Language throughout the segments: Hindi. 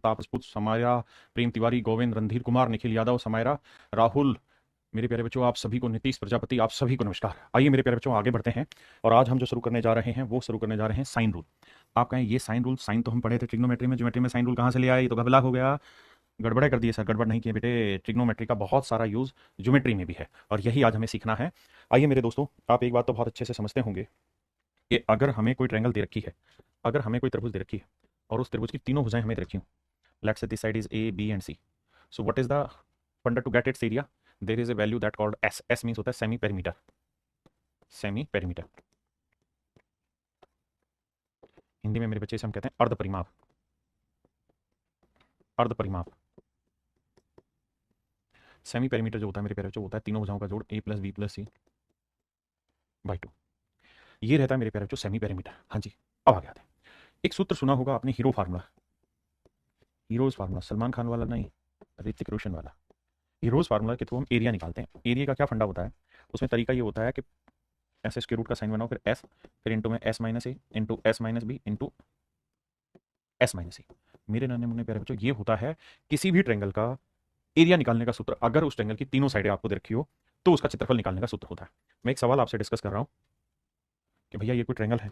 प्रताप राजपूत, समायरा, प्रेम तिवारी, गोविंद, रणधीर कुमार, निखिल यादव, समायरा, राहुल, मेरे प्यारे बच्चों आप सभी को, नीतीश प्रजापति, आप सभी को नमस्कार। आइए मेरे प्यारे बच्चों आगे बढ़ते हैं और आज हम जो शुरू करने जा रहे हैं वो शुरू करने जा रहे हैं साइन रूल। आप कहें ये साइन रूल, साइन तो हम पढ़े थे ट्रिग्नोमेट्री में, ज्योमेट्री में साइन रूल कहाँ से ले आए, ये तो घबला हो गया। गड़बड़े कर दिए सर, गड़बड़ नहीं किए बेटे, ट्रिग्नोमेट्री का बहुत सारा यूज ज्योमेट्री में भी है और यही आज हमें सीखना है। आइए मेरे दोस्तों, आप एक बात तो बहुत अच्छे से समझते होंगे कि अगर हमें कोई ट्रायंगल दे रखी है, अगर हमें कोई त्रिभुज दे रखी है और उस त्रिभुज की तीनों भुजाएं हमें दे रखी हूँ, let's say this side is A B and C, so what is the funda to get its area, there is a value that called S, S means होता है semi perimeter, semi perimeter, Hindi में मेरे बच्चे से हम कहते हैं अर्ध परिमाप, अर्ध परिमाप। सेमी पेरीमीटर जो होता है मेरे प्यारे बच्चों, होता है तीनों भुजाओं का जोड़, A plus B plus C by two, ये रहता है मेरे प्यारे बच्चों सेमी पेरीमीटर। हाँ जी, अब आगे आते हैं। एक सूत्र सुना होगा आपने, hero formula, heroes formula, Salman Khan वाला नहीं, ऋतिक रोशन वाला। हीरोज फार्मूला के थ्रू हम एरिया निकालते हैं। एरिया का क्या फंडा होता है, उसमें तरीका ये होता है कि ऐसे स्क्वायर रूट का साइन बनाओ, फिर एस, फिर इंटू में S minus A, into S minus B, into S minus C. मेरे नन्हे मुन्ने प्यारे बच्चों, ये होता है किसी भी ट्रेंगल का एरिया निकालने का सूत्र। अगर उस ट्रेंगल की तीनों साइडें आपको दे रखी हो तो उसका क्षेत्रफल निकालने का सूत्र होता है। मैं एक सवाल आपसे डिस्कस कर रहा हूँ कि भैया ये कोई ट्रेंगल है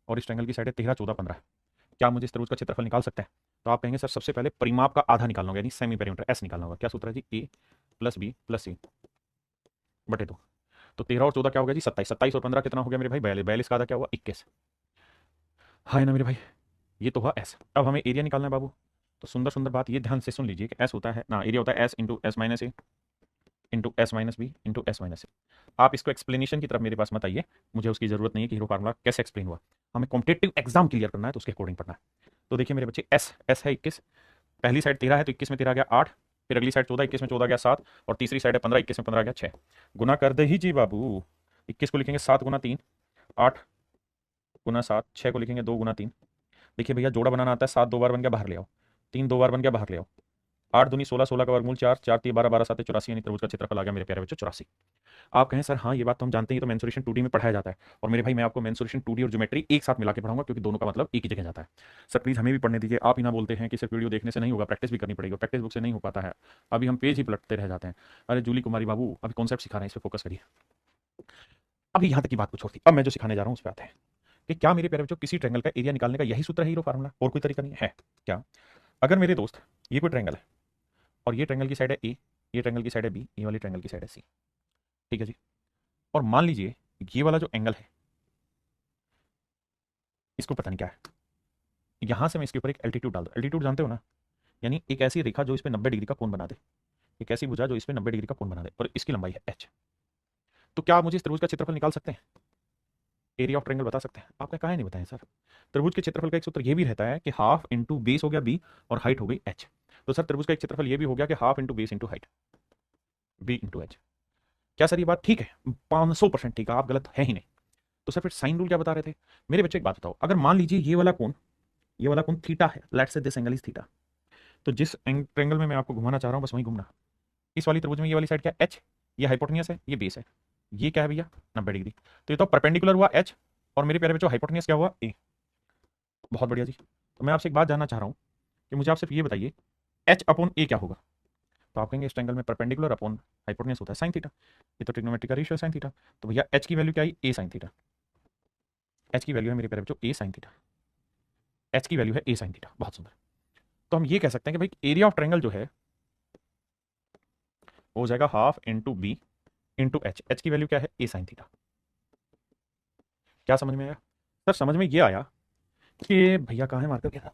और इस ट्रेंगल की साइडें 13, 14, 15 है, क्या मुझे इस त्रिभुज का क्षेत्रफल निकाल सकते हैं? तो आप कहेंगे सर सबसे पहले परिमाप का आधा निकालना होगा, यानी सेमी पेरीमीटर, एस निकालना होगा। क्या सूत्र है जी, ए प्लस बी प्लस सी बटे दो। तो 13 और 14 क्या हो गया जी, 27, 27 और 15 कितना हो गया मेरे भाई, 42, 42 का आधा क्या हुआ, 21। हाँ ना मेरे भाई, ये तो हुआ एस। अब हमें एरिया निकालना है बाबू। तो सुंदर सुंदर बात ये ध्यान से सुन लीजिए कि एस होता है ना, एरिया होता है S into S minus A into S minus B into S minus A. आप इसको एक्सप्लेनेशन की तरफ मेरे पास मत आइए, मुझे उसकी जरूरत नहीं है कि हीरो फार्मूला कैसे एक्सप्लेन हुआ। हमें कॉम्पिटेटिव एग्जाम क्लियर करना है तो उसके अकॉर्डिंग पढ़ना है। तो देखिए मेरे बच्चे, एस, एस है 21, पहली साइड 13 है तो 21 में 13 आ गया 8, फिर अगली साइड 14, 21 में 14 आ गया 7, और तीसरी साइड है 15, 21 में 15 आ गया 6। गुना कर दे ही जी बाबू। 21 को लिखेंगे 7 गुना 3, 8 गुना 7, 6 को लिखेंगे 2 गुना 3। देखिए भैया जोड़ा बनाना आता है, 7 दो बार बन गया बाहर ले आओ, 3 दो बार बन गया बाहर ले आओ, 8 दूनी 16, 16 का वर्गमूल 4, 4 3 12, 12 7 84, यानी त्रिभुज का क्षेत्रफल आ गया मेरे प्यारे बच्चों 84। आप कहें सर हाँ ये बात तो हम जानते हैं, ये तो मेंसुरेशन 2D में पढ़ाया जाता है। और मेरे भाई मैं आपको मेंसुरेशन 2D और ज्योमेट्री एक साथ मिला के पढ़ाऊंगा क्योंकि दोनों का मतलब एक ही जगह जाता है। सर प्लीज हमें भी पढ़ने दीजिए। आप ही ना बोलते हैं कि सिर्फ वीडियो देखने से नहीं होगा, प्रैक्टिस भी करनी पड़ेगी, प्रैक्टिस बुक से नहीं हो पाता है, अभी हम पेज ही पलटते रह जाते हैं। अरे जूली कुमारी बाबू अभी कॉन्सेप्ट सिखा रहे हैं, इस पर फोकस करिए। अभी यहाँ तक की बात को छोड़ती, अब मैं जो सिखाने जा रहा हूँ उस पर आते हैं कि क्या मेरे प्यारे बच्चों किसी ट्रेंगल का एरिया निकालने का यही सूत्र है हीरो फार्मूला, और कोई तरीका नहीं है क्या? अगर मेरे दोस्त ये कोई ट्रेंगल है और ये ट्रेंगल की साइड है ए, ये ट्रेंगल की साइड है बी, ये वाली ट्रेंगल की साइड है सी, ठीक है जी। और मान लीजिए ये वाला जो एंगल है इसको पता नहीं क्या है, यहां से मैं इसके ऊपर एक एल्टीट्यूड डाल दूं। एल्टीट्यूड जानते हो ना, यानी एक ऐसी रेखा जो इस पे 90 डिग्री का कोण बना दे, एक ऐसी भुजा जो इस पे 90 डिग्री का कोण बना दे, और इसकी लंबाई है एच। तो क्या आप मुझे इस त्रिभुज का क्षेत्रफल निकाल सकते हैं, एरिया ऑफ ट्रेंगल बता सकते हैं? आपने कहा नहीं बताएं सर। त्रिभुज के क्षेत्रफल का एक सूत्र ये भी रहता है कि हाफ इंटू बेस हो गया बी और हाइट हो गई एच। तो सर त्रिभुज का एक क्षेत्रफल ये भी हो गया कि half into base into height, b into h. क्या सर ये बात ठीक है? 500% ठीक है, आप गलत है ही नहीं। तो सर फिर साइन रूल क्या बता रहे थे? मेरे बच्चे एक बात बताओ, अगर मान लीजिए ये वाला कोण थीटा है, let's say this angle is theta, तो जिस ट्रेंगल में मैं आपको घुमाना चाह रहा हूं बस वहीं घूमना। इस वाली त्रिभुज में ये वाली साइड क्या है, एच, ये हाइपोटेनियस है, ये बेस है, ये क्या है भैया 90 डिग्री। तो ये तो परपेंडिकुलर हुआ एच, और मेरे प्यारे बच्चों हाइपोटेनियस क्या हुआ ए। बहुत बढ़िया जी। तो मैं आपसे एक बात जानना चाह रहा हूँ कि मुझे आप सिर्फ ये बताइए एच अपॉन ए क्या होगा? तो आप कहेंगे इस ट्रायंगल में परपेंडिकुलर अपॉन हाइपोटेनियस होता है साइन थीटा, ये तो ट्रिग्नोमेट्री का रेशियो है साइन थीटा। तो भैया एच की वैल्यू क्या आई, ए साइन थीटा। एच की वैल्यू है मेरे प्यारे बच्चों ए साइन थीटा, एच की वैल्यू है ए साइन थीटा। बहुत सुंदर। तो हम ये कह सकते हैं कि भाई एरिया ऑफ ट्रायंगल जो है वो हो जाएगा half into B into h, h की वैल्यू क्या है ए साइन थीटा। क्या समझ में आया? सर समझ में ये आया कि भैया कहाँ है मार्कर, क्या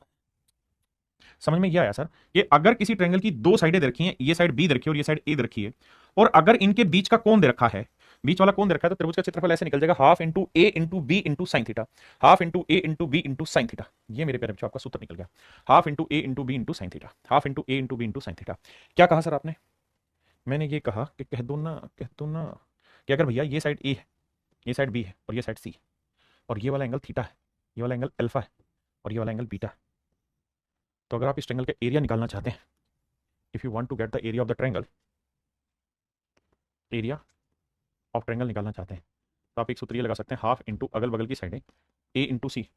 समझ में ये आया सर कि अगर किसी ट्रायंगल की दो साइडें दे रखी हैं, ये साइड बी दे रखी है और ये साइड ए दे रखी है, और अगर इनके बीच का कोण दे रखा है, बीच वाला कोण दे रखा है, तो त्रिभुज का क्षेत्रफल ऐसे निकल जाएगा half into A into B into sine theta, half into A into B into sine theta. ये मेरे प्यारे बच्चों आपका सूत्र निकल गया, half into A into B into sine theta, half into A into B into sine theta. क्या कहा सर आपने? मैंने ये कहा कि कह दो ना कि अगर भैया ये साइड ए है, ये साइड बी है और ये साइड सी, और ये वाला एंगल थीटा है, ये वाला एंगल अल्फा है और ये वाला एंगल बीटा है, तो अगर आप इस ट्रायंगल का एरिया निकालना चाहते हैं, if you want to get the area of the triangle, area of triangle निकालना चाहते हैं, तो आप एक सूत्र ये लगा सकते हैं, हाफ इंटू अगल बगल की साइडें ए इंटू सी,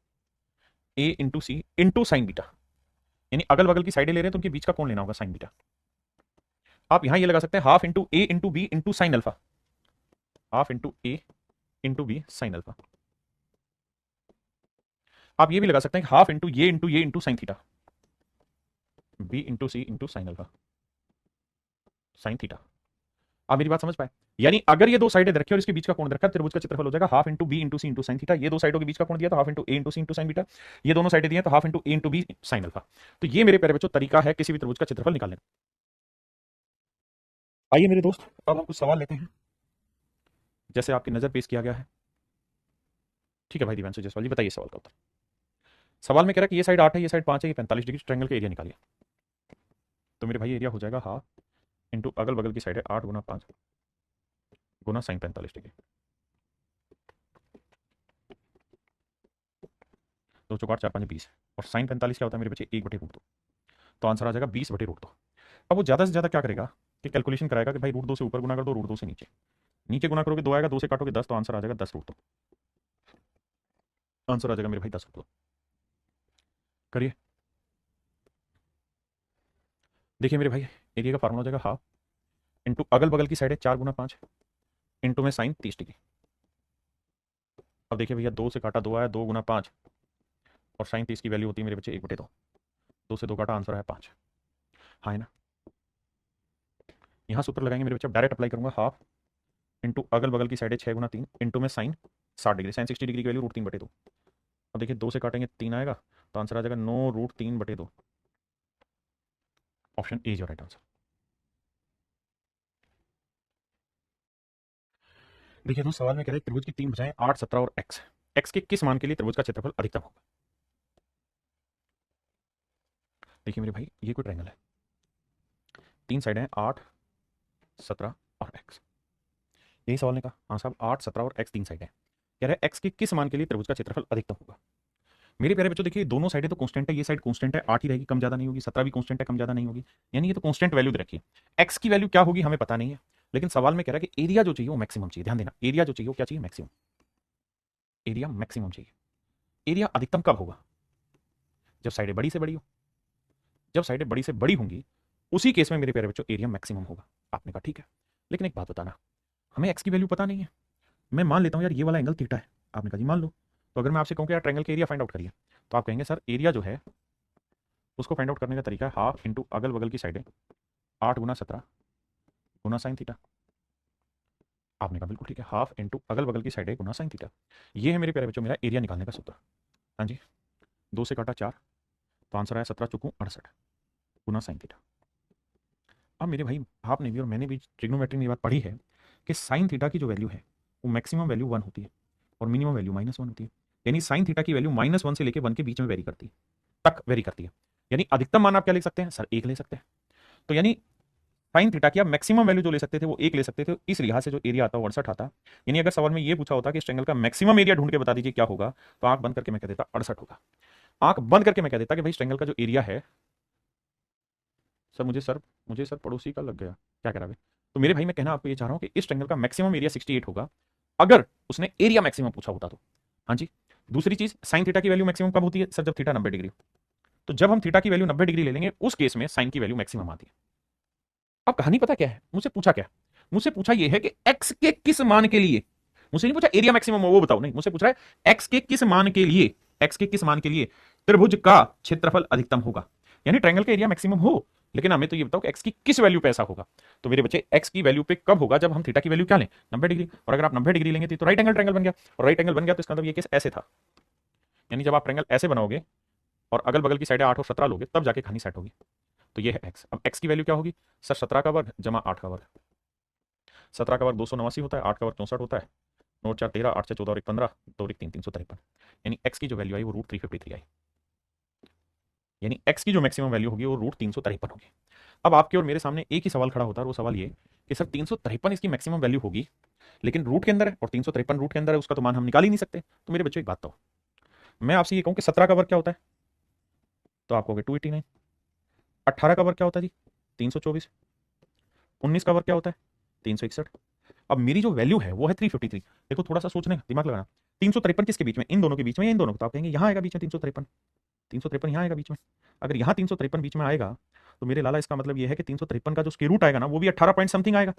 ए into C into sign beta. यानी अगल बगल की साइडें ले रहे हैं तो उनके बीच का कोण लेना होगा साइन बीटा। आप यहां ये लगा सकते हैं half into A into B into sine alpha, half into A into B sine alpha. आप ये भी लगा सकते हैं हाफ इंटू ये into sine theta, B into C into sine alpha sine theta. आप मेरी बात समझ पाए? यानी अगर ये दो साइडें रखी और इसके बीच का कोण रखा, त्रिभुज का क्षेत्रफल हो जाएगा half into B into C into sine theta. ये दो साइडों के बीच का कोण दिया तो half into A into C into sign beta, ये दोनों साइडें दिए तो half into A into B sine alpha. तो ये मेरे प्यारे बच्चों तरीका है किसी भी त्रिभुज का क्षेत्रफल निकालने का। आइए मेरे दोस्त, अब हम कुछ सवाल लेते हैं जैसे आपकी नजर पेश किया गया है। ठीक है भाई दिव्यांशु जायसवाल जी, बताइए सवाल का उत्तर। सवाल में कह रहा है कि ये साइड 8 है, ये साइड 5 है, ये 45 डिग्री, ट्रायंगल का एरिया निकालिए। तो मेरे भाई एरिया हो जाएगा हाफ इंटू अगल बगल की साइड है 8 गुना 5 गुना साइन 45 डिग्री। दो चौकाट 4 5 20, और साइन 45 क्या होता है मेरे बच्चे, 1/√2। तो आंसर आ जाएगा 20/√2। अब वो ज़्यादा से ज़्यादा क्या करेगा कि कैलकुलेशन कराएगा कि भाई √2 से ऊपर गुना कर दो, √2 से नीचे, नीचे गुना करोगे 2 आएगा, 2 से काटोगे 10, तो आंसर आ जाएगा 10√2। आंसर आ जाएगा मेरे भाई 10√2। करिए, देखिए मेरे भाई एरिया का फार्मूला हो जाएगा हाफ इंटू अगल बगल की साइड है 4 गुना 5 इंटू में साइन 30 डिग्री। अब देखिए भैया 2 से काटा 2 आया, 2 गुना 5, और साइन 30 की वैल्यू होती है मेरे बच्चे 1/2। 2 से 2 काटा, आंसर है 5। हाँ है ना? यहाँ सूत्र लगाएंगे मेरे बच्चे, डायरेक्ट अप्लाई करूंगा हाफ इंटू अगल बगल की साइड है 6 गुना 3 इंटू में साइन 60 डिग्री, साइन 60 डिग्री की वैल्यू √3/2। अब देखिए 2 से काटेंगे 3 आएगा, तो आंसर आ जाएगा 9√3/2। Option A is right answer. देखिए दोस्त, सवाल में कह रहे हैं त्रिभुज की 3 भुजाएं 8 17 और एक्स, एक्स के किस मान के लिए त्रिभुज का क्षेत्रफल अधिकतम होगा। देखिए मेरे भाई ये कोई ट्रायंगल है, 3 साइड हैं 8 17 और एक्स। यही सवाल ने कहा, हाँ साहब 8 17 और एक्स 3 साइड है, कह रहे हैं एक्स के किस मान के लिए त्रिभुज का क्षेत्रफल अधिकतम होगा। मेरे प्यारे बच्चों देखिए दोनों साइडें तो कांस्टेंट है, ये साइड कांस्टेंट है, 8 ही रहेगी, कम ज्यादा नहीं होगी, 17 भी कांस्टेंट है, कम ज्यादा नहीं होगी, यानी ये तो कांस्टेंट वैल्यू दे रखी है। एक्स की वैल्यू क्या होगी हमें पता नहीं है, लेकिन सवाल में कह रहा है कि एरिया जो चाहिए वो मैक्सिमम चाहिए। ध्यान देना, एरिया जो चाहिए वो क्या चाहिए, मैक्सिमम। एरिया मैक्सिमम चाहिए। एरिया अधिकतम कब होगा, जब साइडें बड़ी से बड़ी हो। जब साइडें बड़ी से बड़ी होंगी उसी केस में मेरे प्यारे बच्चों एरिया मैक्सिमम होगा। आपने कहा ठीक है, लेकिन एक बात बताना, हमें एक्स की वैल्यू पता नहीं है। मैं मान लेता हूं यार ये वाला एंगल थीटा है, आपने कहा जी मान लो। तो अगर मैं आपसे कहूं कि यार ट्रायंगल का एरिया फाइंड आउट करिए, तो आप कहेंगे सर एरिया जो है उसको फाइंड आउट करने का तरीका है हाफ इंटू अगल बगल की साइडें 8 गुना 17 गुना साइन थीटा। आपने कहा बिल्कुल ठीक है, हाफ इंटू अगल बगल की साइडें गुना साइन थीटा। ये है मेरे प्यारे बच्चों मेरा एरिया निकालने का सूत्र। हाँ जी, 2 से काटा 4, तो आंसर आया 17 चौकू 68 गुना साइन थीटा। अब मेरे भाई आपने भी और मैंने भी ट्रिग्नोमेट्री में ये बात पढ़ी है कि साइन थीटा की जो वैल्यू है वो मैक्सिमम वैल्यू 1 होती है और मिनिमम वैल्यू -1 होती है। यानी साइन थीटा की वैल्यू -1 से लेकर 1 के बीच में वेरी करती है, तक वेरी करती है। यानी अधिकतम मान आप क्या ले सकते हैं सर, 1 ले सकते हैं। तो यानी साइन थीटा की आप मैक्सिमम वैल्यू जो ले सकते थे वो 1 ले सकते थे। इस लिहाज से जो एरिया आता है 68 आता। यानी अगर सवाल में ये पूछा होता कि इस ट्रायंगल का मैक्सिमम एरिया ढूंढ के बता दीजिए क्या होगा, तो आंख बंद करके मैं कह देता 68 होगा। आंख बंद करके मैं कह देता कि भाई इस ट्रायंगल का जो एरिया है, सर मुझे सर पड़ोसी का लग गया, क्या कह रहा है। तो मेरे भाई मैं कहना आपको ये चाह रहा हूं कि इस ट्रायंगल का मैक्सिमम एरिया 68 होगा अगर उसने एरिया मैक्सिमम पूछा होता तो। हाँ जी। दूसरी चीज, साइन थीटा की वैल्यू मैक्सिमम कब होती है सर, जब थीटा 90 डिग्री। तो जब हम थीटा की वैल्यू 90 डिग्री ले लेंगे उस केस में साइन की वैल्यू मैक्सिमम आती है। अब कहानी पता क्या है, मुझसे पूछा क्या, मुझसे पूछा यह है कि एक्स के किस मान के लिए, मुझसे नहीं पूछा एरिया मैक्सिमम हो वो बताओ, नहीं, मुझसे पूछ रहा है एक्स के किस मान के लिए, एक्स के किस मान के लिए त्रिभुज का क्षेत्रफल अधिकतम होगा। यानी ट्रायंगल का एरिया मैक्सिमम हो, लेकिन हमें तो ये बताओ कि एक्स की किस वैल्यू पे ऐसा होगा। तो मेरे बच्चे एक्स की वैल्यू पे कब होगा, जब हम थीटा की वैल्यू क्या लें 90 डिग्री। और अगर आप 90 डिग्री लेंगे तो राइट एंगल ट्रायंगल बन गया, और राइट एंगल बन गया तो इसका मतलब ये केस ऐसे था। यानी जब आप ट्रायंगल ऐसे बनाओगे और अगल बगल की साइडें 8 और 17 लोगे तब जाके कहानी सेट होगी। तो ये है एक्स। अब एक्स की वैल्यू क्या होगी सर, 17 का वर्ग जमा 8 का वर्ग। 17 का वर्ग 289 होता है, 8 का वर्ग 64 होता है, 9 4 13, 8 से 14 और 1 15, 2 3 353। यानी एक्स की जो वैल्यू आई वो √353 आई। यानी एक्स की जो मैक्सिमम वैल्यू होगी वो √353 होगी। अब आपके और मेरे सामने एक ही सवाल खड़ा होता है, और वो सवाल ये कि सर 353 इसकी मैक्सिमम वैल्यू होगी, लेकिन रूट के अंदर है और 353 रूट के अंदर है, उसका तो मान हम निकाल ही नहीं सकते। तो मेरे बच्चों एक बात तो, मैं आपसे ये कहूं कि 17 का वर्ग क्या होता है, तो आप कहोगे 289। 18 का वर्ग क्या होता है जी, 324। 19 का वर्ग क्या होता है, 361। अब मेरी जो वैल्यू है वो है 353। देखो थोड़ा सा सोचने दिमाग लगाना, 353 किसके बीच में, इन दोनों के बीच में या इन दोनों को, तो आप कहेंगे यहां आएगा बीच में 353। 353 यहाँ आएगा बीच में। अगर यहाँ 353 बीच में आएगा तो मेरे लाला इसका मतलब ये है कि 353 का जो स्क्वायर रूट आएगा ना वो भी 18 पॉइंट समथिंग आएगा।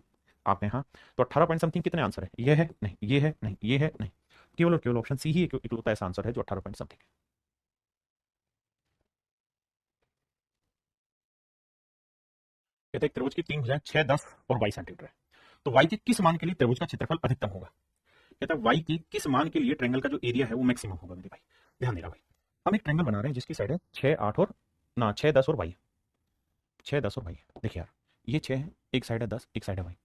आपने हाँ, तो 18 पॉइंट समथिंग कितने आंसर है? ये है नहीं, ये है नहीं, ये है नहीं, केवल और केवल ऑप्शन सी ही इकलौता ऐसा आंसर है जो 18 पॉइंट समथिंग है। कहते हैं त्रिभुज की तीन भुजाएं 6, 10 और 22 सेंटीमीटर है, तो y के किस मान के लिए त्रिभुज का क्षेत्रफल अधिकतम होगा? कहता है y के किस मान के लिए ट्रायंगल का जो एरिया है वो मैक्सिमम होगा मेरे भाई। ध्यान देना भाई, हम एक ट्रायंगल बना रहे हैं जिसकी साइड है 6, 8 और ना 6, 10 और वाई। 6, 10 और वाई, देखिए यार ये 6 है, एक साइड है 10, एक साइड है वाई।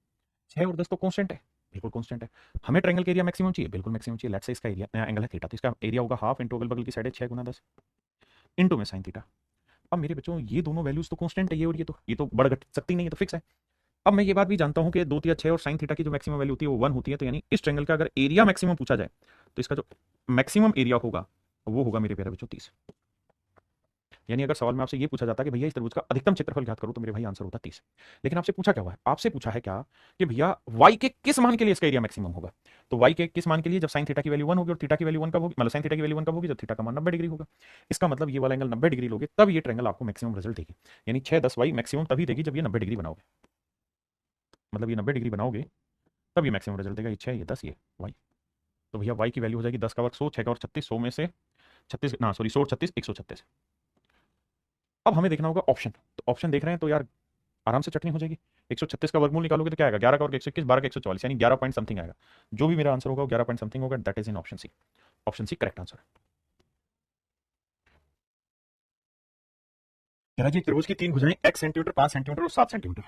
6 और 10 तो कांस्टेंट है, बिल्कुल कांस्टेंट है। हमें ट्रायंगल का एरिया मैक्सिमम चाहिए, बिल्कुल मैक्सिमम चाहिए। लेट्स से इसका एरिया एंगल है थीटा, तो इसका एरिया होगा हाफ इंटू अगल बगल की साइड है 6 गुना 10 इंटू में साइन थीटा। अब मेरे बच्चों ये दोनों वैल्यूज तो कांस्टेंट है, ये तो बढ़ घट सकती नहीं है, तो फिक्स है। अब मैं ये बात भी जानता हूं कि 2 या 6 और साइन थीटा की जो मैक्सिमम वैल्यू होती है वो 1 होती है, तो यानी इस ट्रायंगल का अगर एरिया मैक्सिमम पूछा जाए तो इसका जो मैक्सिमम एरिया होगा वो होगा मेरे प्यारे बच्चों 30। यानी अगर सवाल में आपसे ये पूछा जाता है कि भैया इस त्रिभुज का अधिकतम क्षेत्रफल ज्ञात करो, तो मेरे भाई आंसर होता 30। लेकिन आपसे पूछा क्या हुआ है? आपसे पूछा है क्या कि भैया y के किस मान के लिए इसका एरिया मैक्सिमम होगा? तो y के किस मान के लिए? जब साइन थीटा की वैल्यू 1 होगी और थीटा की वैल्यू 1 कब होगी, मतलब साइन थीटा की वैल्यू 1 कब होगी? जब थीटा का मान 90 डिग्री होगा। इसका मतलब ये वाला एंगल 90 डिग्री लोगे तब ये ट्रायंगल आपको मैक्सिमम रिजल्ट देगी। यानी 6, 10 y मैक्सिमम तभी देगी जब ये 90 डिग्री बनाओगे, मतलब ये 90 डिग्री बनाओगे तब ये मैक्सिमम रिजल्ट देगा। ये 6, ये 10, ये y। तो भैया y की वैल्यू हो जाएगी 10 का वर्ग 100, 6 का वर्ग 36, 100 में से 36 ना सॉरी 100 36 136। अब हमें देखना होगा ऑप्शन, तो ऑप्शन देख रहे हैं तो यार आराम से चटनी हो जाएगी। 136 का वर्गमूल निकालोगे तो क्या आएगा? 11 का वर्ग 121, 12 का 144, यानी 11 पॉइंट समथिंग आएगा। जो भी मेरा आंसर होगा वो 11 पॉइंट समथिंग होगा, that is in option c. Option c correct answer है। कह रहा जी त्रिभुज की तीन भुजाएं x सेंटीमीटर, 5 सेंटीमीटर और 7 सेंटीमीटर।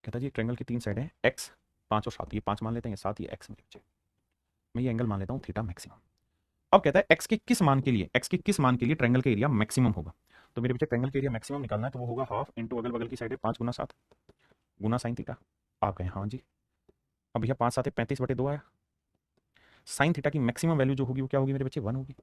कहता जी ट्रायंगल की तीन साइड है x, 5 और 7, ये 5 मान लेते हैं, ये 7, ये x मेरे बच्चे। मैं ये एंगल मान लेता हूँ थीटा मैक्सिमम। अब कहता है x के किस मान के लिए, x के किस मान के लिए ट्रायंगल का एरिया मैक्सिमम होगा? तो मेरे बच्चे ट्रायंगल का एरिया मैक्सिमम निकालना है तो वो होगा हाफ इंटू अगल बगल की साइड है 5 गुना 7 गुना साइन थीटा। आप कहें हाँ जी। अब भैया 5 7 35/2 आया। साइन थीटा की मैक्सिमम वैल्यू जो होगी वो क्या होगी मेरे बच्चे? 1 होगी।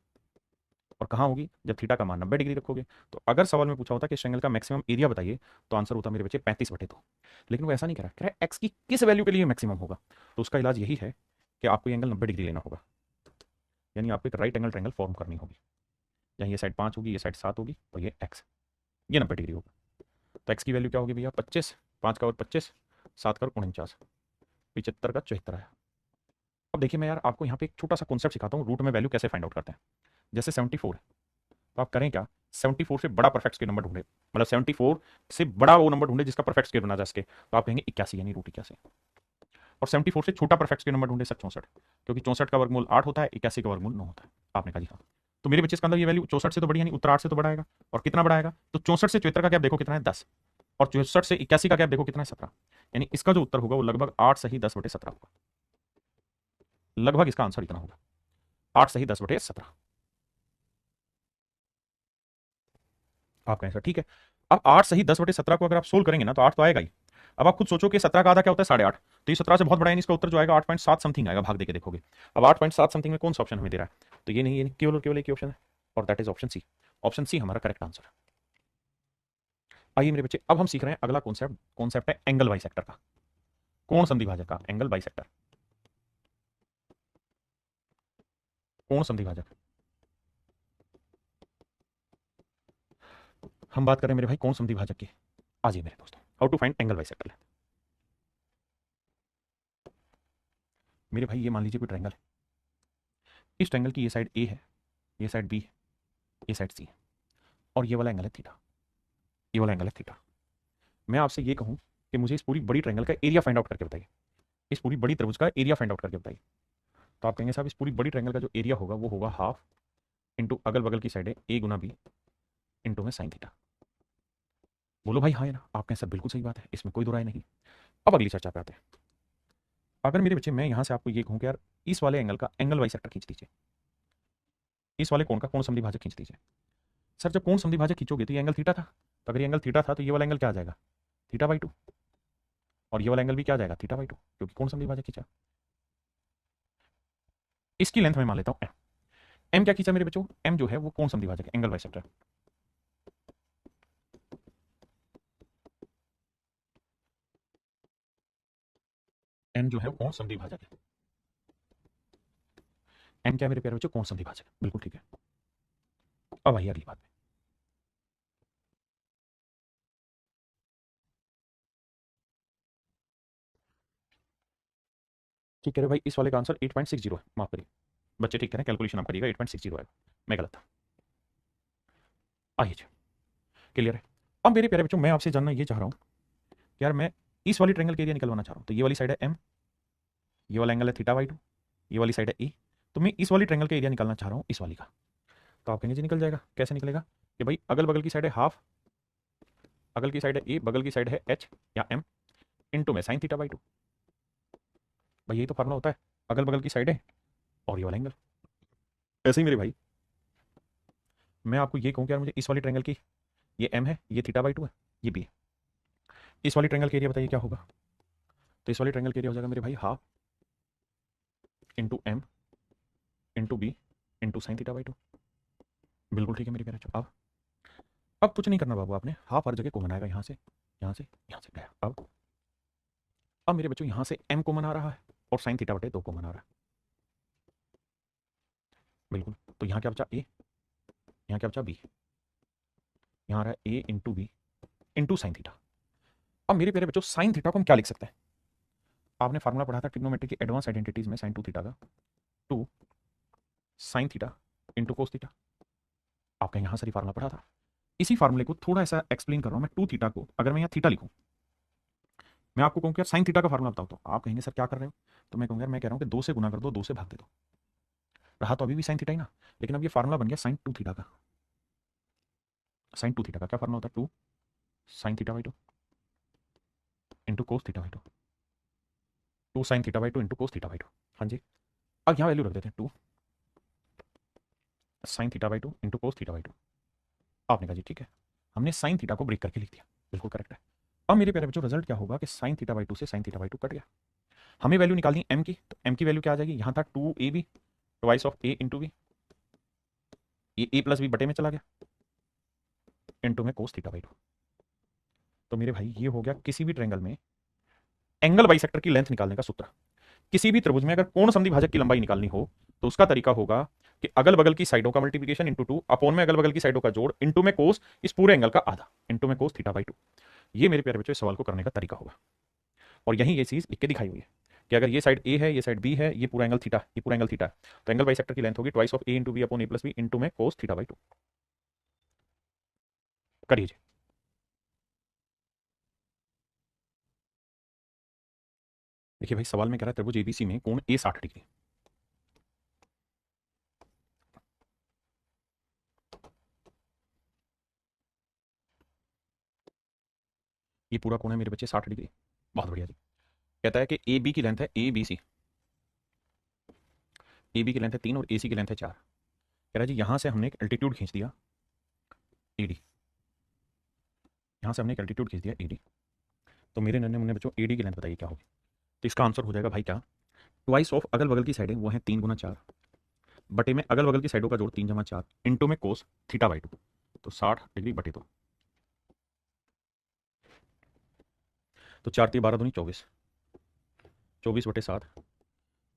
और कहाँ होगी? जब थीटा का मान 90 डिग्री रखोगे। तो अगर सवाल में पूछा होता कि इस ट्रायंगल का मैक्सिमम एरिया बताइए तो आंसर होता मेरे बच्चे 35/2। लेकिन वो ऐसा नहीं कह रहा है एक्स की किस वैल्यू के लिए मैक्सिमम होगा। तो उसका इलाज यही है कि आपको ये एंगल 90 डिग्री लेना होगा, यानी आपको एक राइट एंगल ट्रायंगल फॉर्म करनी होगी। जहाँ ये साइड 5 होगी, ये साइड 7 होगी और ये एक्स, ये 90 डिग्री होगा। तो एक्स की वैल्यू क्या होगी भैया? 25, 5 का और 25, 7 का और 49, 75 का 74 आया। अब देखिए मैं यार आपको यहाँ पे एक छोटा सा कॉन्सेप्ट सिखाता हूँ, रूट में वैल्यू कैसे फाइंड आउट करते हैं। जैसे 74 है तो आप करें क्या? 74 से बड़ा परफेक्ट स्क्वायर नंबर ढूंढे, मतलब 74 से बड़ा वो नंबर ढूंढे जिसका परफेक्ट स्क्वायर बना जा सके, तो आप कहेंगे 81, यानी रूट 81। और 74 से छोटा परफेक्ट स्क्वायर नंबर ढूंढे सर 64, क्योंकि 64 का वर्गमूल 8 होता है, 81 का वर्गमूल 9 होता है। आपने कहा जी हाँ। तो मेरे बच्चे इसका अंदर ये वैल्यू 64 से तो बड़ी, यानी उत्तर 8 से तो बड़ा आएगा। और कितना बड़ा आएगा? तो 64 से 74 का गैप देखो कितना है? 10। और 64 से 81 का गैप देखो कितना है? 17। यानी इसका जो उत्तर होगा वो लगभग 8 सही 10/17 होगा। लगभग इसका आंसर इतना होगा, 8 सही 10/17। आप कहें सर ठीक है। अब 8 सही 10/17 को अगर आप सोल्व करेंगे ना तो 8 तो आएगा ही। अब आप खुद सोचो कि 17 का आधा क्या होता है? 8.5। तो ये 17 से बहुत बड़ा है, इसका उत्तर जो आएगा 8.7 समथिंग आएगा। भाग देके देखोगे। अब 8.7 समथिंग में कौन सा ऑप्शन हमें दे रहा है? तो ये नहीं, ये नहीं, केवल और केवल एक ही ऑप्शन है, और that is option c. Option c हमारा करेक्ट आंसर है। आइए मेरे बच्चे अब हम सीख रहे हैं अगला कॉन्सेप्ट। कॉन्सेप्ट है एंगल बाइसेक्टर का, कोण संधिभाजक का। एंगल बाइसेक्टर, कोण संधिभाजक। हम बात करें मेरे भाई कोण संधिभाजक की। आ जाइए मेरे दोस्तों, how to find angle bisector. मेरे भाई ये मान लीजिए कोई ट्रायंगल है, इस ट्रायंगल की ये साइड ए है, ये साइड बी है, ये साइड सी है, और ये वाला एंगल है थीटा, ये वाला एंगल है थीटा। मैं आपसे ये कहूं कि मुझे इस पूरी बड़ी ट्रायंगल का एरिया फाइंड आउट करके बताइए, इस पूरी बड़ी त्रिभुज का एरिया फाइंड आउट करके बताइए। तो आप कहेंगे साहब इस पूरी बड़ी ट्रायंगल का जो एरिया होगा वो होगा हाफ इंटू अगल बगल की साइड है ए गुना बी इंटू में साइन थीटा। बोलो भाई हाँ या ना? आप कहें सर बिल्कुल सही बात है, इसमें कोई दो राय नहीं। अब अगली चर्चा पे आते हैं। अगर मेरे बच्चे मैं यहाँ से आपको ये कहूँ कि यार इस वाले एंगल का एंगल बाइसेक्टर खींच दीजिए, इस वाले कोण का कोण समद्विभाजक खींच दीजिए। सर जब कोण समद्विभाजक खींचोगे तो ये एंगल थीटा था, तो अगर ये एंगल थीटा था तो ये वाला एंगल क्या आ जाएगा? थीटा/2। और ये वाला एंगल भी क्या आ जाएगा? थीटा/2, क्योंकि कोण समद्विभाजक खींचा। इसकी लेंथ में मान लेता हूं एम। एम क्या खींचा मेरे बच्चों? एम जो है वो कोण समद्विभाजक है, एंगल बाइसेक्टर। एम जो है कोण समद्विभाजक है। एम क्या है मेरे प्यारे बच्चों? कोण समद्विभाजक, बिल्कुल ठीक है। अब आइए अगली बात पे। ठीक कह रहे भाई, इस वाले का आंसर 8.60 है, माफ करिए बच्चे, ठीक कह रहे हैं, कैलकुलेशन आप करिएगा, 8.60 है, मैं गलत था। आइए जी, क्लियर है। अब मेरे प्यारे बच्चों, मैं आपसे जानना ये चाह रहा हूँ कि यार मैं इस वाली ट्रायंगल के एरिया निकलवाना चाह रहा हूँ, तो ये वाली साइड है एम, ये वाला एंगल है थीटा बाई टू, ये वाली साइड है ए, तो मैं इस वाली ट्रायंगल का एरिया निकालना चाह रहा हूँ, इस वाली का। तो आप कहेंगे जी निकल जाएगा, कैसे निकलेगा? कि भाई अगल बगल की साइड है हाफ, अगल की साइड है ए, बगल की साइड है एच या एम, इनटू में साइन थीटा बाई टू। भाई यही तो फार्मूला होता है, अगल बगल की साइड है और ये वाला एंगल। ऐसे ही मेरे भाई, मैं आपको ये कहूँ कि यार मुझे इस वाली ट्रायंगल की, ये एम है, ये थीटा बाई टू है, ये बी है, इस वाली ट्रायंगल के एरिया बताइए क्या होगा? तो इस वाली ट्रायंगल के एरिया हो जाएगा मेरे भाई half into m into B into sine theta by two. बिल्कुल ठीक है मेरे प्यारे बच्चों। अब कुछ नहीं करना बाबू, आपने हाफ हर जगह कॉमन आएगा, यहाँ से यहाँ से यहाँ से गया। अब मेरे बच्चों यहाँ से एम कॉमन आ रहा है और साइन थीटा बटे दो कॉमन आ रहा है, बिल्कुल। तो यहाँ क्या बचा ए, यहाँ क्या बचा बी, यहाँ आ रहा है A into B into sine theta. अब मेरे प्यारे बच्चों, साइन थीटा को हम क्या लिख सकते हैं? आपने फार्मूला पढ़ा था ट्रिग्नोमेट्री की एडवांस आइडेंटिटीज में, साइन टू थीटा का, two sine theta into cos theta. आपका यहाँ सारी फार्मूला पढ़ा था, इसी फार्मूले को थोड़ा ऐसा एक्सप्लेन कर रहा हूँ मैं। टू थीटा को अगर मैं यहाँ थीटा लिखूँ, मैं आपको कहूँ कि यार साइन थीटा का फार्मूला बताओ, तो आप कहेंगे सर क्या कर रहे हो? तो मैं कहूँगा यार, मैं कह रहा हूँ कि दो से गुना कर दो, दो से भाग दे दो। रहा तो अभी भी साइन थीटा ही ना, लेकिन अब ये फार्मूला बन गया साइन टू थीटा का। साइन टू थीटा का क्या फार्मूला होता है? Two sine theta by two into cos theta by two, two sine theta by two into cos theta by two. हाँ जी, अब यहाँ वैल्यू रख देते हैं, two sine theta by two into cos theta by two. आपने कहा जी ठीक है, हमने साइन थीटा को ब्रेक करके लिख दिया, बिल्कुल करेक्ट है। अब मेरे प्यारे बच्चों, रिजल्ट क्या होगा कि साइन थीटा बाई टू से sign theta by to cut गया। हमें वैल्यू निकालनी एम की, तो एम की वैल्यू क्या आ जाएगी? यहाँ था two a b twice of a into b, ये ए प्लस बी बटे में चला गया, इंटू में कोस थीटा बाई टू। तो मेरे भाई ये हो गया किसी भी ट्रायंगल में एंगल बाइसेक्टर की लेंथ निकालने का सूत्र। किसी भी त्रिभुज में अगर कोण संधिभाजक की लंबाई निकालनी हो, तो उसका तरीका होगा कि अगल बगल की साइडों का मल्टीप्लिकेशन इंटू टू अपॉन में अगल बगल की साइडों का जोड़ इंटू में कोस इस पूरे एंगल का आधा इंटू में कोस थीटा बाई टू। ये मेरे प्यारे बच्चों इस सवाल को करने का तरीका होगा, और यही ये चीज लिख के दिखाई हुई है कि अगर ये साइड ए है, ये साइड बी है, ये पूरा एंगल थीटा, ये पूरा एंगल थीटा, तो एंगल बाइसेक्टर की लेंथ होगी twice of a into b upon a plus b into में कोस थीटा बाई टू। करिए। देखिए भाई, सवाल में कह रहा है त्रिभुज एबीसी में कोण ए 60 डिग्री। ये पूरा कोण है मेरे बच्चे 60 डिग्री। बहुत बढ़िया जी। कहता है कि ए बी की लेंथ है, a b c, a b की लेंथ है 3 और ए सी की लेंथ है 4। कह रहा है जी यहाँ से हमने एक एल्टीट्यूड खींच दिया ए डी, यहाँ से हमने एक एल्टीट्यूड खींच दिया ए डी। तो मेरे नन्हे मुन्ने बच्चों, ए डी की लेंथ बताइए क्या होगी? तो इसका आंसर हो जाएगा भाई क्या, ट्वाइस ऑफ अगल बगल की साइडें वो हैं 3 गुना 4 बटे में अगल बगल की साइडों का जोड़ 3 जमा 4 इंटू में कोस थीटा बाई टू। तो 60 डिग्री बटे दो, तो 4×3 = 12 दूनी 24, 24/7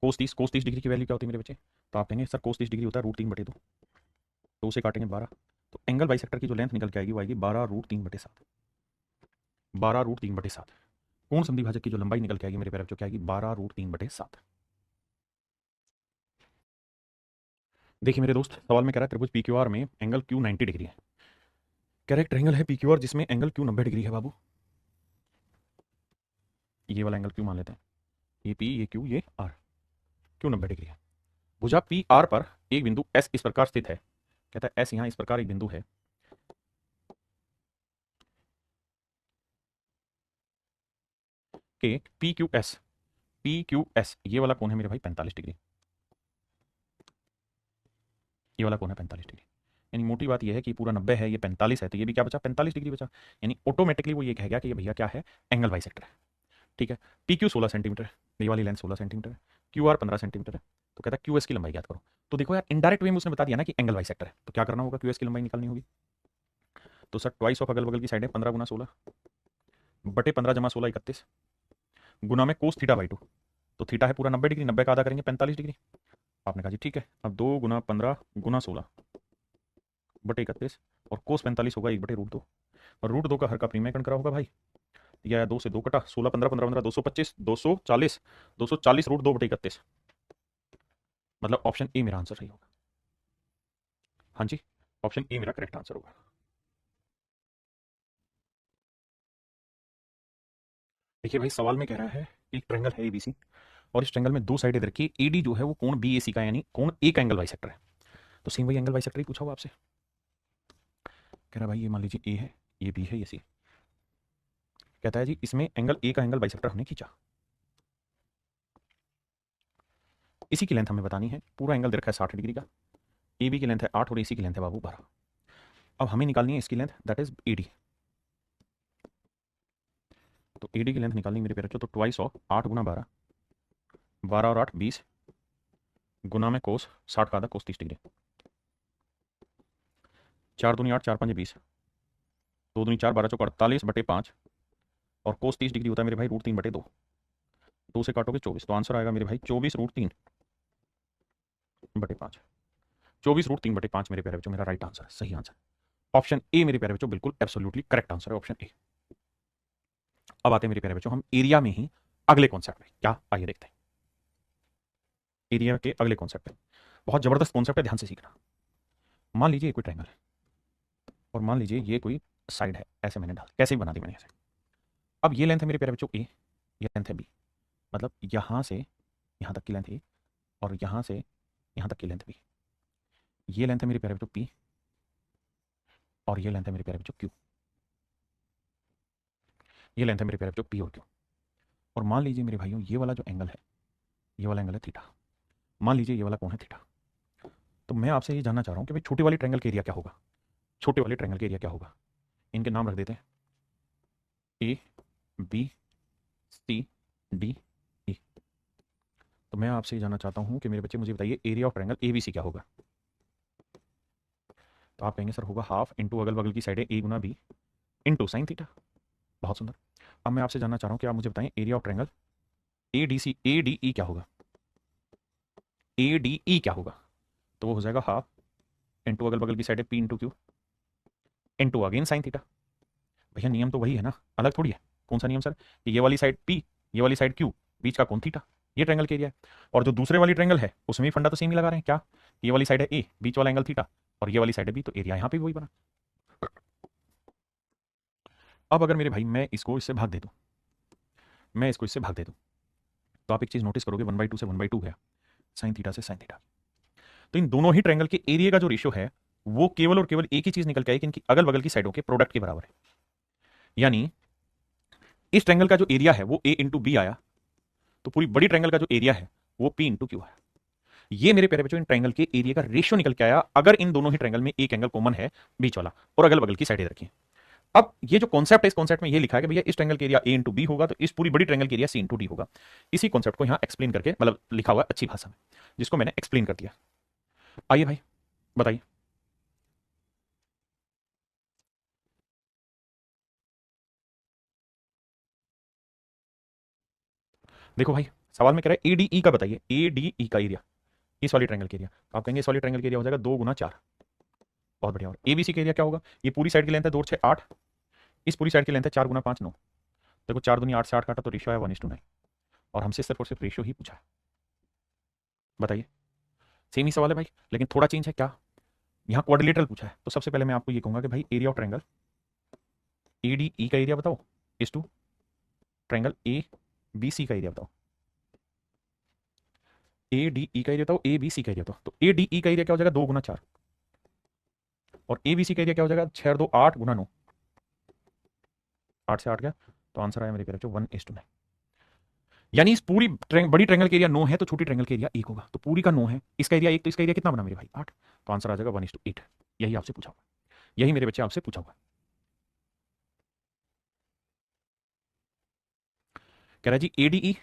कोस 30। कोस 30 डिग्री की वैल्यू क्या होती है मेरे बच्चे? तो आप कहेंगे सर कोस 30 डिग्री होता है √3/2, तो उसे काटेंगे 12, तो एंगल बाइसेक्टर की जो लेंथ निकल के आएगी वो आएगी 12√3/7, 12√3/7। कोण संधिभाजक की जो लंबाई निकल के आएगी मेरे प्यारे बच्चों क्या आएगी? 12√3/7। देखिए मेरे दोस्त, सवाल में कह रहा है त्रिभुज पी क्यू आर में एंगल क्यू 90 डिग्री है। कह रहा है ट्रायंगल है पी क्यू आर जिसमें एंगल क्यू 90 डिग्री है बाबू। ये वाला एंगल क्यू मान लेते हैं, ये पी, ये क्यू, ये आर, क्यू 90 डिग्री है। भुजा पी आर पर एक बिंदु एस इस प्रकार स्थित है। कहता है एस यहाँ इस प्रकार एक बिंदु है कि पी क्यू एस ये वाला कोण है मेरे भाई 45 डिग्री, ये वाला कोण है 45 डिग्री। यानी मोटी बात यह है कि पूरा 90 है, ये 45 है, तो ये भी क्या बचा? 45 डिग्री बचा। यानी ऑटोमेटिकली वो ये कह गया कि ये भैया क्या है? एंगल बाइसेक्टर है। ठीक है, पी क्यू 16 सेंटीमीटर है, ये वाली लेंथ 16 सेंटीमीटर है, क्यू आर 15 सेंटीमीटर है। तो कहता है क्यू एस की लंबाई ज्ञात करो। तो देखो यार, इनडायरेक्ट वे में उसने बता दिया ना कि एंगल बाइसेक्टर है, तो क्या करना होगा? क्यू एस की लंबाई निकालनी होगी। तो सर ट्वाइस ऑफ अगल बगल की साइड है 15×16 बटे 15 जमा 16 31 गुना में कोस थीटा बाई टू। तो थीटा है पूरा 90 डिग्री, 90 का आधा करेंगे 45 डिग्री। आपने कहा जी ठीक है। अब 2 × 15 × 16 बटे 31 और कोस 45 होगा 1/√2 और √2 का हर का परिमेय करा होगा भाई, या 2 से 2 कटा 16 15 15 15 225 240 240 √2/31, मतलब ऑप्शन ए मेरा आंसर सही होगा। हाँ जी, ऑप्शन ए मेरा करेक्ट आंसर होगा। देखिए भाई, सवाल में कह रहा है एक ट्रायंगल है एबीसी और इस ट्रायंगल में दो साइडें रखी, एडी जो है वो कोण बीएसी का, यानी कोण ए का एंगल बाइसेक्टर है। तो सेम वही एंगल बाइसेक्टर ही पूछा हुआ आपसे। कह रहा है भाई ये मान लीजिए ए है, ये बी है, ये सी। कहता है जी इसमें एंगल ए का एंगल बाइसेक्टर हमने खींचा, इसी की लेंथ हमें बतानी है। पूरा एंगल दे रखा है 60 डिग्री का, ए बी की लेंथ है 8 और एसी की लेंथ है बाबू 12। अब हमें निकालनी है इसकी लेंथ, दैट इज एडी। तो एडी की लेंथ निकालनी मेरे प्यारे बच्चों, तो ट्वाइस ऑफ 8 गुना 12, 12 और 8 20 गुना में कोस 60 का आधा कोस 30 डिग्री, 4 दूनी 8 4 5 20, 2 दूनी 4 12 चौक 48/5 और कोस 30 डिग्री होता है मेरे भाई √3/2, 2 से काटोगे 24, तो आंसर आएगा मेरे भाई 24√3/5, 24√3/5 मेरे प्यारे बच्चों मेरा राइट आंसर है, सही आंसर। ऑप्शन ए मेरे प्यारे बच्चों बिल्कुल एब्सोल्युटली करेक्ट आंसर है, ऑप्शन ए। अब आते हैं मेरे प्यारे बच्चों हम एरिया में ही अगले कॉन्सेप्ट में, क्या आइए देखते हैं एरिया के अगले कॉन्सेप्ट पे। बहुत जबरदस्त कॉन्सेप्ट है, ध्यान से सीखना। मान लीजिए कोई ट्रायंगल है और मान लीजिए ये कोई साइड है, ऐसे मैंने डाल, कैसे ही बना दी मैंने ऐसे। अब ये लेंथ है मेरे प्यारे बच्चों ए, ये लेंथ है बी, मतलब यहां से यहां तक की लेंथ ए और यहां से यहां तक की लेंथ बी। ये लेंथ है मेरे प्यारे बच्चों पी और ये लेंथ है मेरे प्यारे बच्चों क्यू। ये लेंथ है मेरे प्यारे बच्चों पी और क्यू। और मान लीजिए मेरे भाइयों ये वाला जो एंगल है, ये वाला एंगल है थीटा। मान लीजिए ये वाला कोण है थीटा। तो मैं आपसे ये जानना चाह रहा हूं कि भाई छोटे वाली ट्रायंगल का एरिया क्या होगा, छोटे वाले ट्रायंगल का एरिया क्या होगा। इनके नाम रख देते हैं ए बी सी डी ई। तो मैं आपसे ये जानना चाहता हूं कि मेरे बच्चे मुझे बताइए area of triangle a b c क्या होगा। तो आप कहेंगे सर होगा हाफ इंटू अगल बगल की साइड ए गुना बी इंटू साइन थीटा। बहुत सुंदर। अब मैं आपसे जानना चाह रहा हूं कि आप मुझे बताएं area of triangle a d c a d e क्या होगा, ए डी ई क्या होगा। तो वो हो जाएगा हाफ इंटू अगल बगल की साइड है P into Q into again sine theta. भैया नियम तो वही है ना, अलग थोड़ी है। कौन सा नियम सर, कि ये वाली साइड पी ये वाली साइड क्यू, बीच का कोण थीटा, ये ट्रायंगल का एरिया है। और जो दूसरे वाली ट्रायंगल है उसमें भी फंडा तो सेम ही लगा रहे हैं, क्या, ये वाली साइड है ए, बीच वाला एंगल थीटा और ये वाली साइड है बी, तो एरिया यहाँ पे भी वही बना। अब अगर मेरे भाई मैं इसको इससे भाग दे दूँ, मैं इसको इससे भाग दे दूँ, तो आप एक चीज़ नोटिस करोगे 1/2 से 1/2 गया, साइन थीटा से साइन थीटा। तो इन दोनों ही ट्रायंगल के एरिया का जो रेशियो है वो केवल और केवल एक ही चीज निकल के आई कि इनकी अगल बगल की साइडों के प्रोडक्ट के बराबर है। यानी इस ट्रायंगल का जो एरिया है वो ए इंटू बी आया, तो पूरी बड़ी ट्रायंगल का जो एरिया है वो पी इंटू क्यू आया। ये मेरे प्यारे बच्चों इन ट्रायंगल के एरिया का रेशियो निकल के आया अगर इन दोनों ही ट्रायंगल में एक एंगल कॉमन है बीच वाला और अगल बगल की साइडें रखी। अब ये जो कॉन्सेप्ट है इस कॉन्सेप्ट में ये लिखा है कि भैया इस ट्रायंगल के एरिया ए इंटू बी होगा तो इस पूरी बड़ी ट्रायंगल के एरिया सी इंटू डी होगा। इसी कॉन्सेप्ट को यहां एक्सप्लेन करके, मतलब लिखा हुआ है अच्छी भाषा में, जिसको मैंने एक्सप्लेन कर दिया। आइए भाई बताइए। देखो भाई सवाल में कह रहा है एडीई का बताइए, एडीई का एरिया, इस वाली ट्रायंगल के एरिया। तो आप कहेंगे इस वाली ट्रायंगल के एरिया हो जाएगा 2 गुना 4। बहुत बढ़िया। और एबीसी का एरिया क्या होगा, ये पूरी साइड की लेंथ है 2 6 8, इस पूरी साइड की लेंथ है 4 गुना 5 9। देखो 4 दूनी 8 से 8 काटा तो रेशियो है 1:9 और हमसे सिर्फ और सिर्फ रेशियो ही पूछा है। बताइए, सेम ही सवाल है भाई, लेकिन थोड़ा चेंज है क्या, यहाँ क्वाड्रिलेटरल पूछा है। तो सबसे पहले मैं आपको ये कहूंगा कि भाई एरिया ऑफ ट्रायंगल एडीई का एरिया बताओ is to triangle a b c का एरिया बताओ, ए डी ई का एरिया बताओ, ए बी सी का एरिया बताओ। तो ए डी ई का एरिया क्या हो जाएगा 2 गुना 4 और ए बी सी का एरिया क्या हो जाएगा 6 2 8 गुना 9, 8 से 8 गया, तो आंसर आया मेरे प्यारे बच्चों 1:9। यानी इस पूरी बड़ी ट्रायंगल के एरिया 9 है तो छोटी ट्रायंगल के एरिया 1 होगा। तो पूरी का 9 है, इसका एरिया 1, तो इसका एरिया कितना बना मेरे भाई 8, तो आंसर आ जाएगा 1:8। यही आपसे पूछा होगा, यही मेरे बच्चे आपसे पूछा होगा। कह रहा है जी एडीई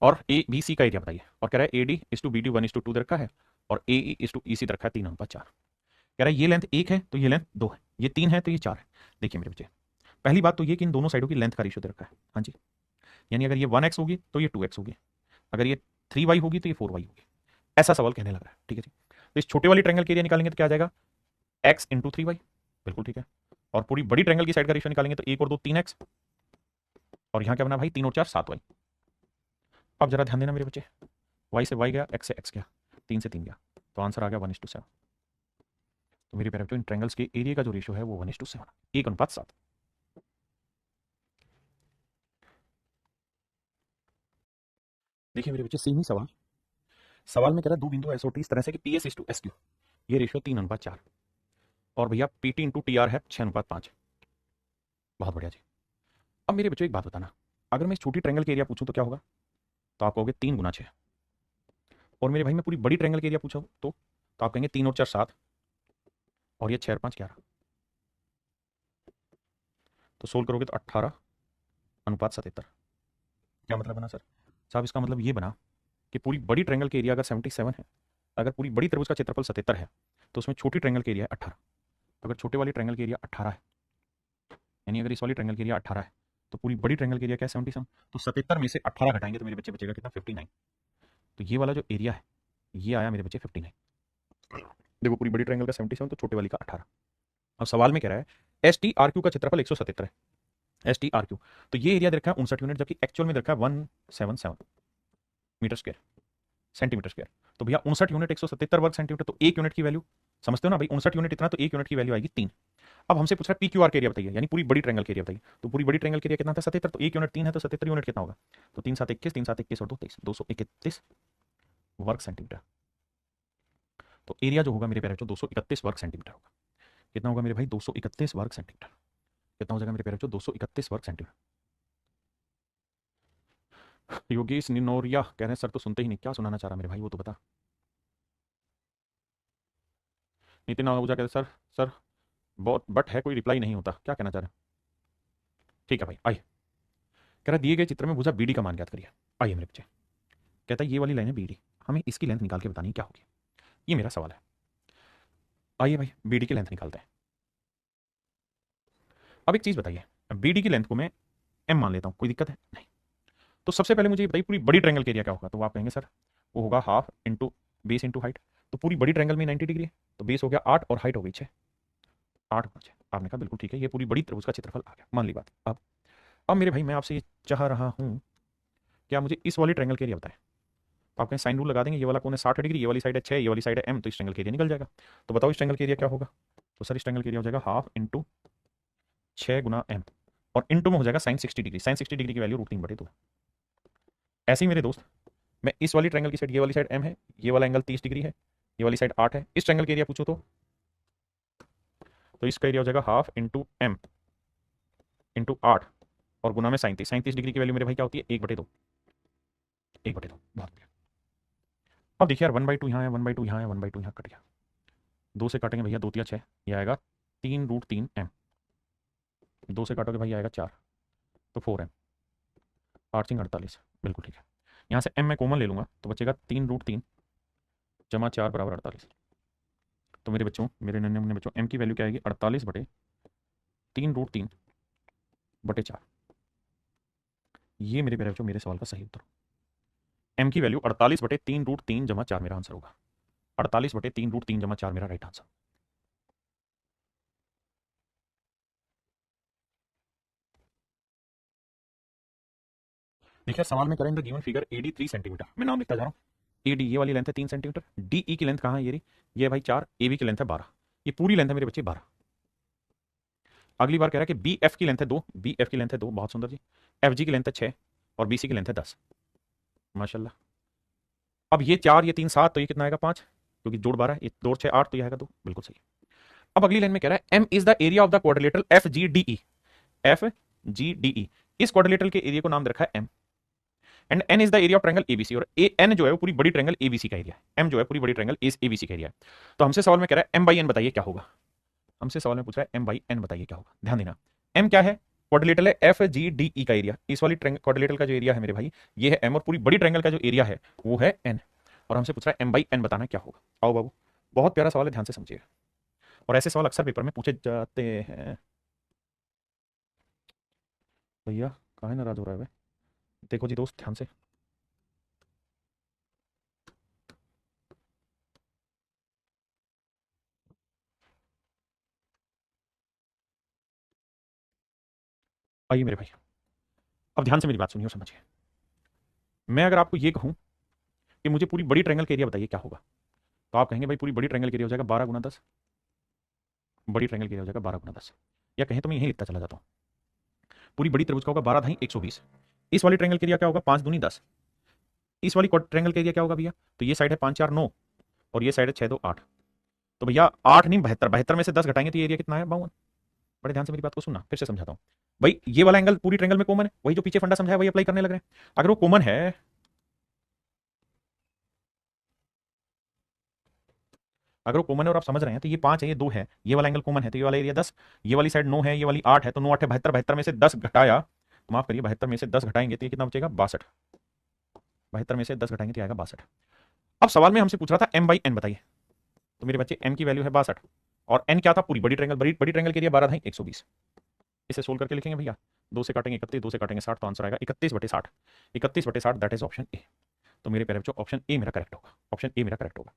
और ए बी सी का एरिया बताइए, और कह रहा है AD is to b d 1:2 दे रखा है और ए इज टू ई सी दे रखा है 3:4। कह रहा है ये लेंथ 1 है तो ये लेंथ 2 है, ये 3 है तो ये 4 है। देखिए मेरे बच्चे, पहली बात तो ये कि इन दोनों साइडों की लेंथ का रेशियो दे रखा है। हाँ जी, यानी अगर ये 1x होगी तो ये 2x होगी, अगर ये 3y होगी तो ये 4y होगी। ऐसा सवाल कहने लग रहा है, ठीक है जी। तो इस छोटे वाली ट्रायंगल के एरिया निकालेंगे तो क्या आ जाएगा एक्स इंटू 3y, बिल्कुल ठीक है। और पूरी बड़ी ट्रायंगल की साइड का रेशियो निकालेंगे तो 1 और 2 3x, और यहाँ क्या बना भाई 3 और 4 7y। अब जरा ध्यान देना मेरे बच्चे, y से y गया, x से x गया, 3 से 3 गया, तो आंसर आ गया 1:7। तो मेरे प्यारे बच्चों इन ट्रायंगल्स के एरिया का जो रेशियो है वो 1:7, 1:7। देखिए मेरे बच्चे सेम ही सवाल, सवाल में कह रहा है दो बिंदु एस इस तरह से कि p s is to s q, ये रेशियो 3:4, और भैया p t into t r है 6:5। बहुत बढ़िया जी। अब मेरे बच्चों एक बात बताना, अगर मैं इस छोटी ट्रायंगल के एरिया पूछूं तो क्या होगा, तो आप कहोगे 3 × 6। और मेरे भाई मैं पूरी बड़ी ट्रायंगल के एरिया पूछा तो आप कहेंगे 3 और 4 7, और ये 6 और 5 11। तो सोल्व करोगे तो 18:77। क्या मतलब बना सर? साहब इसका मतलब ये बना कि पूरी बड़ी ट्रायंगल के एरिया अगर 77 है, अगर पूरी बड़ी त्रिभुज का क्षेत्रफल 77 है, तो उसमें छोटी ट्रायंगल के एरिया है 18। अगर छोटे वाली ट्रायंगल के एरिया 18 है, यानी अगर इस वाली ट्रायंगल के एरिया 18 है, तो पूरी बड़ी ट्रायंगल के एरिया क्या है 77। तो 77 में से 18 घटाएंगे तो मेरे बच्चे बचेगा कितना 59। तो ये वाला जो एरिया है ये आया मेरे बच्चे 59। देखो पूरी बड़ी ट्रायंगल का 77 तो छोटे वाली का 18। अब सवाल में कह रहा है एस टी आर क्यू का क्षेत्रफल 177 है, एस टी आर क्यू, तो ये एरिया दे रखा है 59 यूनिट, जबकि एक्चुअल में दे रखा है 177 मीटर स्क्वायर, सेंटीमीटर स्क्वायर। तो भैया 59 यूनिट 177 वर्ग सेंटीमीटर, तो 1 यूनिट की वैल्यू समझते हो ना भाई, 59 यूनिट इतना, तो 1 यूनिट की वैल्यू आएगी 3। अब हमसे पूछ रहा है पी क्यू आर के एरिया बताइए, यानी पूरी बड़ी ट्रायंगल के एरिया बताइए। तो पूरी बड़ी ट्रायंगल के एरिया कितना था 77, तो 1 यूनिट 3 है, तो 77 यूनिट कितना होगा, तो 3 7 21, 3 7 21 और 2 23, 231 वर्ग सेंटीमीटर। तो एरिया जो होगा मेरे प्यारे बच्चों 231 वर्ग सेंटीमीटर होगा। कितना होगा मेरे भाई 231 वर्ग सेंटीमीटर। कितना हो जाएगा मेरे प्यारे बच्चों 231 वर्ग सेंटीमीटर। योगेश निनोरिया कह रहे हैं सर तो सुनते ही नहीं, क्या सुनाना चाह रहा मेरे भाई वो तो बता। नितिन आहूजा कहते सर, सर बहुत बट है कोई रिप्लाई नहीं होता, क्या कहना चाह रहे हैं? ठीक है भाई आइए। कह रहा दिए गए चित्र में भुजा बीडी का मान ज्ञात करिए। आइए मेरे बच्चे, कहता है ये वाली लाइन है बीडी, हमें इसकी लेंथ निकाल के बतानी क्या होगी, ये मेरा सवाल है। आइए भाई बीडी की लेंथ निकालते हैं। अब एक चीज बताइए, बीडी की लेंथ को मैं एम मान लेता हूं, कोई दिक्कत है नहीं। तो सबसे पहले मुझे ये बताइए पूरी बड़ी ट्रायंगल के एरिया क्या होगा, तो आप कहेंगे सर वो होगा half into base into height. तो पूरी बड़ी ट्रायंगल में 90 डिग्री है, तो बेस हो गया 8 और हाइट हो गई 6, 8 और 6। आपने कहा बिल्कुल ठीक है, ये पूरी बड़ी त्रिभुज का क्षेत्रफल आ गया, मान ली बात। अब मेरे भाई मैं आपसे ये चाह रहा हूं कि आप मुझे इस वाली ट्रायंगल के एरिया बताएं। तो आप कहें साइन रूल लगा देंगे, ये वाला कोण है 60 डिग्री, ये वाली साइड है 6, ये वाली साइड है m, तो इस ट्रायंगल के एरिया निकल जाएगा। तो बताओ इस ट्रायंगल के एरिया क्या होगा, तो सर इस ट्रायंगल के एरिया हो जाएगा हाफ इंटू 6 × m, और इंटू में हो जाएगा साइन 60 डिग्री, साइन 60 डिग्री की वैल्यू √3/2। ऐसे ही मेरे दोस्त मैं इस वाली ट्रायंगल की साइड, ये वाली साइड m है, ये वाला एंगल 30 डिग्री है, ये वाली साइड 8 है, इस ट्रायंगल के एरिया पूछो तो इसका एरिया हो जाएगा हाफ इंटू m इंटू 8 और गुना में साइन 30 डिग्री की वैल्यू मेरे भाई क्या होती है 1/2, 1/2। बहुत बढ़िया। अब देखिए यार 1/2 यहाँ है, 1/2 यहाँ है, 1/2 यहाँ कट गया, 2 से काटेंगे भैया 2 तिया 6, ये आएगा 3√3m, 2 से काटोगे भाई आएगा 4, तो 4m, 8×3 = 48, बिल्कुल ठीक है। यहाँ से m मैं कॉमन ले लूँगा तो बचेगा 3√3 जमा 4 बराबर 48। तो मेरे बच्चों, मेरे नन्हे मुन्ने बच्चों, m की वैल्यू क्या आएगी 48/3√3/4। ये मेरे प्यारे बच्चों मेरे सवाल का सही उत्तर, m की वैल्यू 48/3√3 जमा 4 मेरा आंसर होगा, 48/3√3 जमा 4 मेरा राइट आंसर। देखिए सवाल में करें the given figure AD 3 centimetre, मैं नाम लिखता जा रहा हूँ। AD ये वाली लेंथ है 3 सेंटीमीटर, DE की लेंथ कहाँ है, ये भाई 4, AB की लेंथ है 12, ये पूरी लेंथ है मेरे बच्चे 12। अगली बार कह रहा है कि BF की लेंथ है 2, BF की लेंथ है 2, बहुत सुंदर जी। FG की लेंथ है 6 और BC की लेंथ है 10, माशाल्लाह। अब ये 4 ये 3 7, तो ये कितना आएगा 5, क्योंकि जोड़ 12 है, ये 2 और 6 8, तो ये आएगा 2, बिल्कुल सही। अब अगली लाइन में कह रहा है M is the area of the quadrilateral FGDE, FGDE, इस क्वाड्रिलेटरल के एरिया को नाम दे रखा है M, and N is the area of triangle ABC, और N जो है वो पूरी बड़ी ट्रायंगल ABC का एरिया है, M जो है पूरी बड़ी ट्रायंगल ABC का एरिया है। तो हमसे सवाल में कह रहा है M/N बताइए क्या होगा, हमसे सवाल में पूछ रहा है M/N बताइए क्या होगा। ध्यान देना, M क्या है, क्वाड्रिलेटरल है FGDE का एरिया, इस वाली क्वाड्रिलेटरल का जो एरिया है मेरे भाई ये है M, और पूरी बड़ी ट्रायंगल का जो एरिया है वो है N, और हमसे पूछ रहा है M/N बताना क्या होगा। आओ बाबू, बहुत प्यारा सवाल है, ध्यान से समझिएगा, और ऐसे सवाल अक्सर पेपर में पूछे जाते हैं। भैया कहाँ नाराज हो रहा है वे? देखो जी दोस्त ध्यान से, आइए मेरे भाई, अब ध्यान से मेरी बात सुनिए और समझिए। मैं अगर आपको ये कहूं कि मुझे पूरी बड़ी ट्रायंगल का एरिया बताइए क्या होगा, तो आप कहेंगे भाई पूरी बड़ी ट्रायंगल का एरिया हो जाएगा 12 × 10। बड़ी ट्रायंगल का एरिया हो जाएगा 12 × 10। या कहें तो मैं यही लिखता चला जाता हूँ, पूरी बड़ी त्रिभुज का होगा 12 × 120। इस वाली ट्रायंगल का एरिया क्या होगा 5 × 2 = 10। इस वाली ट्रायंगल का एरिया क्या होगा भैया, तो ये साइड है 5 4 9 और ये साइड है 6 2 8। तो भैया 8 नहीं 72, 72 में से 10 घटाएंगे तो ये एरिया कितना है 52। बड़े ध्यान से मेरी बात को सुनना, फिर से समझाता हूँ। भाई ये वाला एंगल पूरी ट्रायंगल में कॉमन है, वही जो पीछे फंडा समझाया वही अप्लाई करने लग रहे हैं। अगर वो कॉमन है, अगर वो कॉमन है और आप समझ रहे हैं तो ये 5 है ये 2 है, ये वाला एंगल कॉमन है तो ये वाला एरिया 10, ये वाली साइड 9 है ये वाली 8 है, तो 9 8 72, 72 में से 10 घटाया, तो माफ करिए 72 में से 10 घटाएंगे तो ये कितना बचेगा 62। 72 में से 10 घटाएंगे तो आएगा 62। अब सवाल में हमसे पूछ रहा था m बाई n बताइए, तो मेरे बच्चे m की वैल्यू है 62 और n क्या था पूरी बड़ी ट्रायंगल, बड़ी ट्रायंगल के एरिया 12 × 120। इसे सोल्व करके लिखेंगे भैया, 2 से काटेंगे 31, 2 से काटेंगे 60, तो आंसर आएगा 31/60। 31/60 दैट इज ऑप्शन ए। तो मेरे प्यारे बच्चों ऑप्शन ए मेरा करेक्ट होगा, ऑप्शन ए मेरा करेक्ट होगा।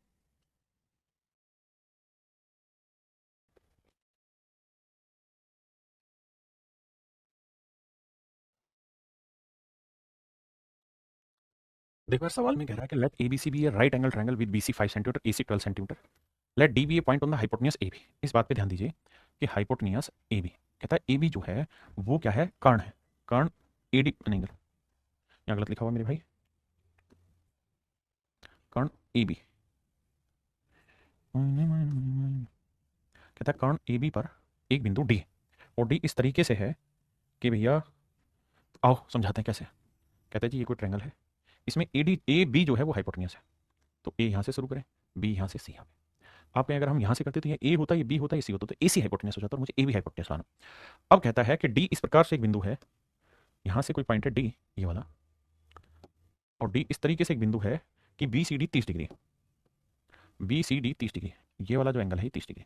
देखो यार सवाल में कह रहा है कि let ABC be a right angle triangle with BC 5 centimetre, AC 12 centimetre, let d be a point on the hypotenuse a b. इस बात पे ध्यान दीजिए कि हाइपोटेन्यूज ए बी, कहता है ए बी जो है वो क्या है, कर्ण है, कर्ण ए डी नहीं, यहाँ गलत लिखा हुआ मेरे भाई, कर्ण ए बी, कहता है कर्ण ए बी पर एक बिंदु डी, और डी इस तरीके से है कि भैया आओ समझाते हैं कैसे। कहते हैं जी ये कोई ट्रायंगल है, इसमें ए डी ए बी जो है वो हाइपोटेन्यूज है, तो ए यहाँ से शुरू करें, बी यहाँ से सी यहाँ पे। आप कहें अगर हम यहाँ से करते तो ये ए होता है, ये बी होता है, ये सी होता है, तो ए सी हाइपोटेन्यूज हो जाता है और मुझे ए बी हाइपोटेन्यूज लाना। अब कहता है कि डी इस प्रकार से एक बिंदु है, यहाँ से कोई पॉइंट है डी ये वाला, और डी इस तरीके से एक बिंदु है कि b c d 30 degree, b c d 30 degree, ये वाला जो एंगल है ये 30 डिग्री,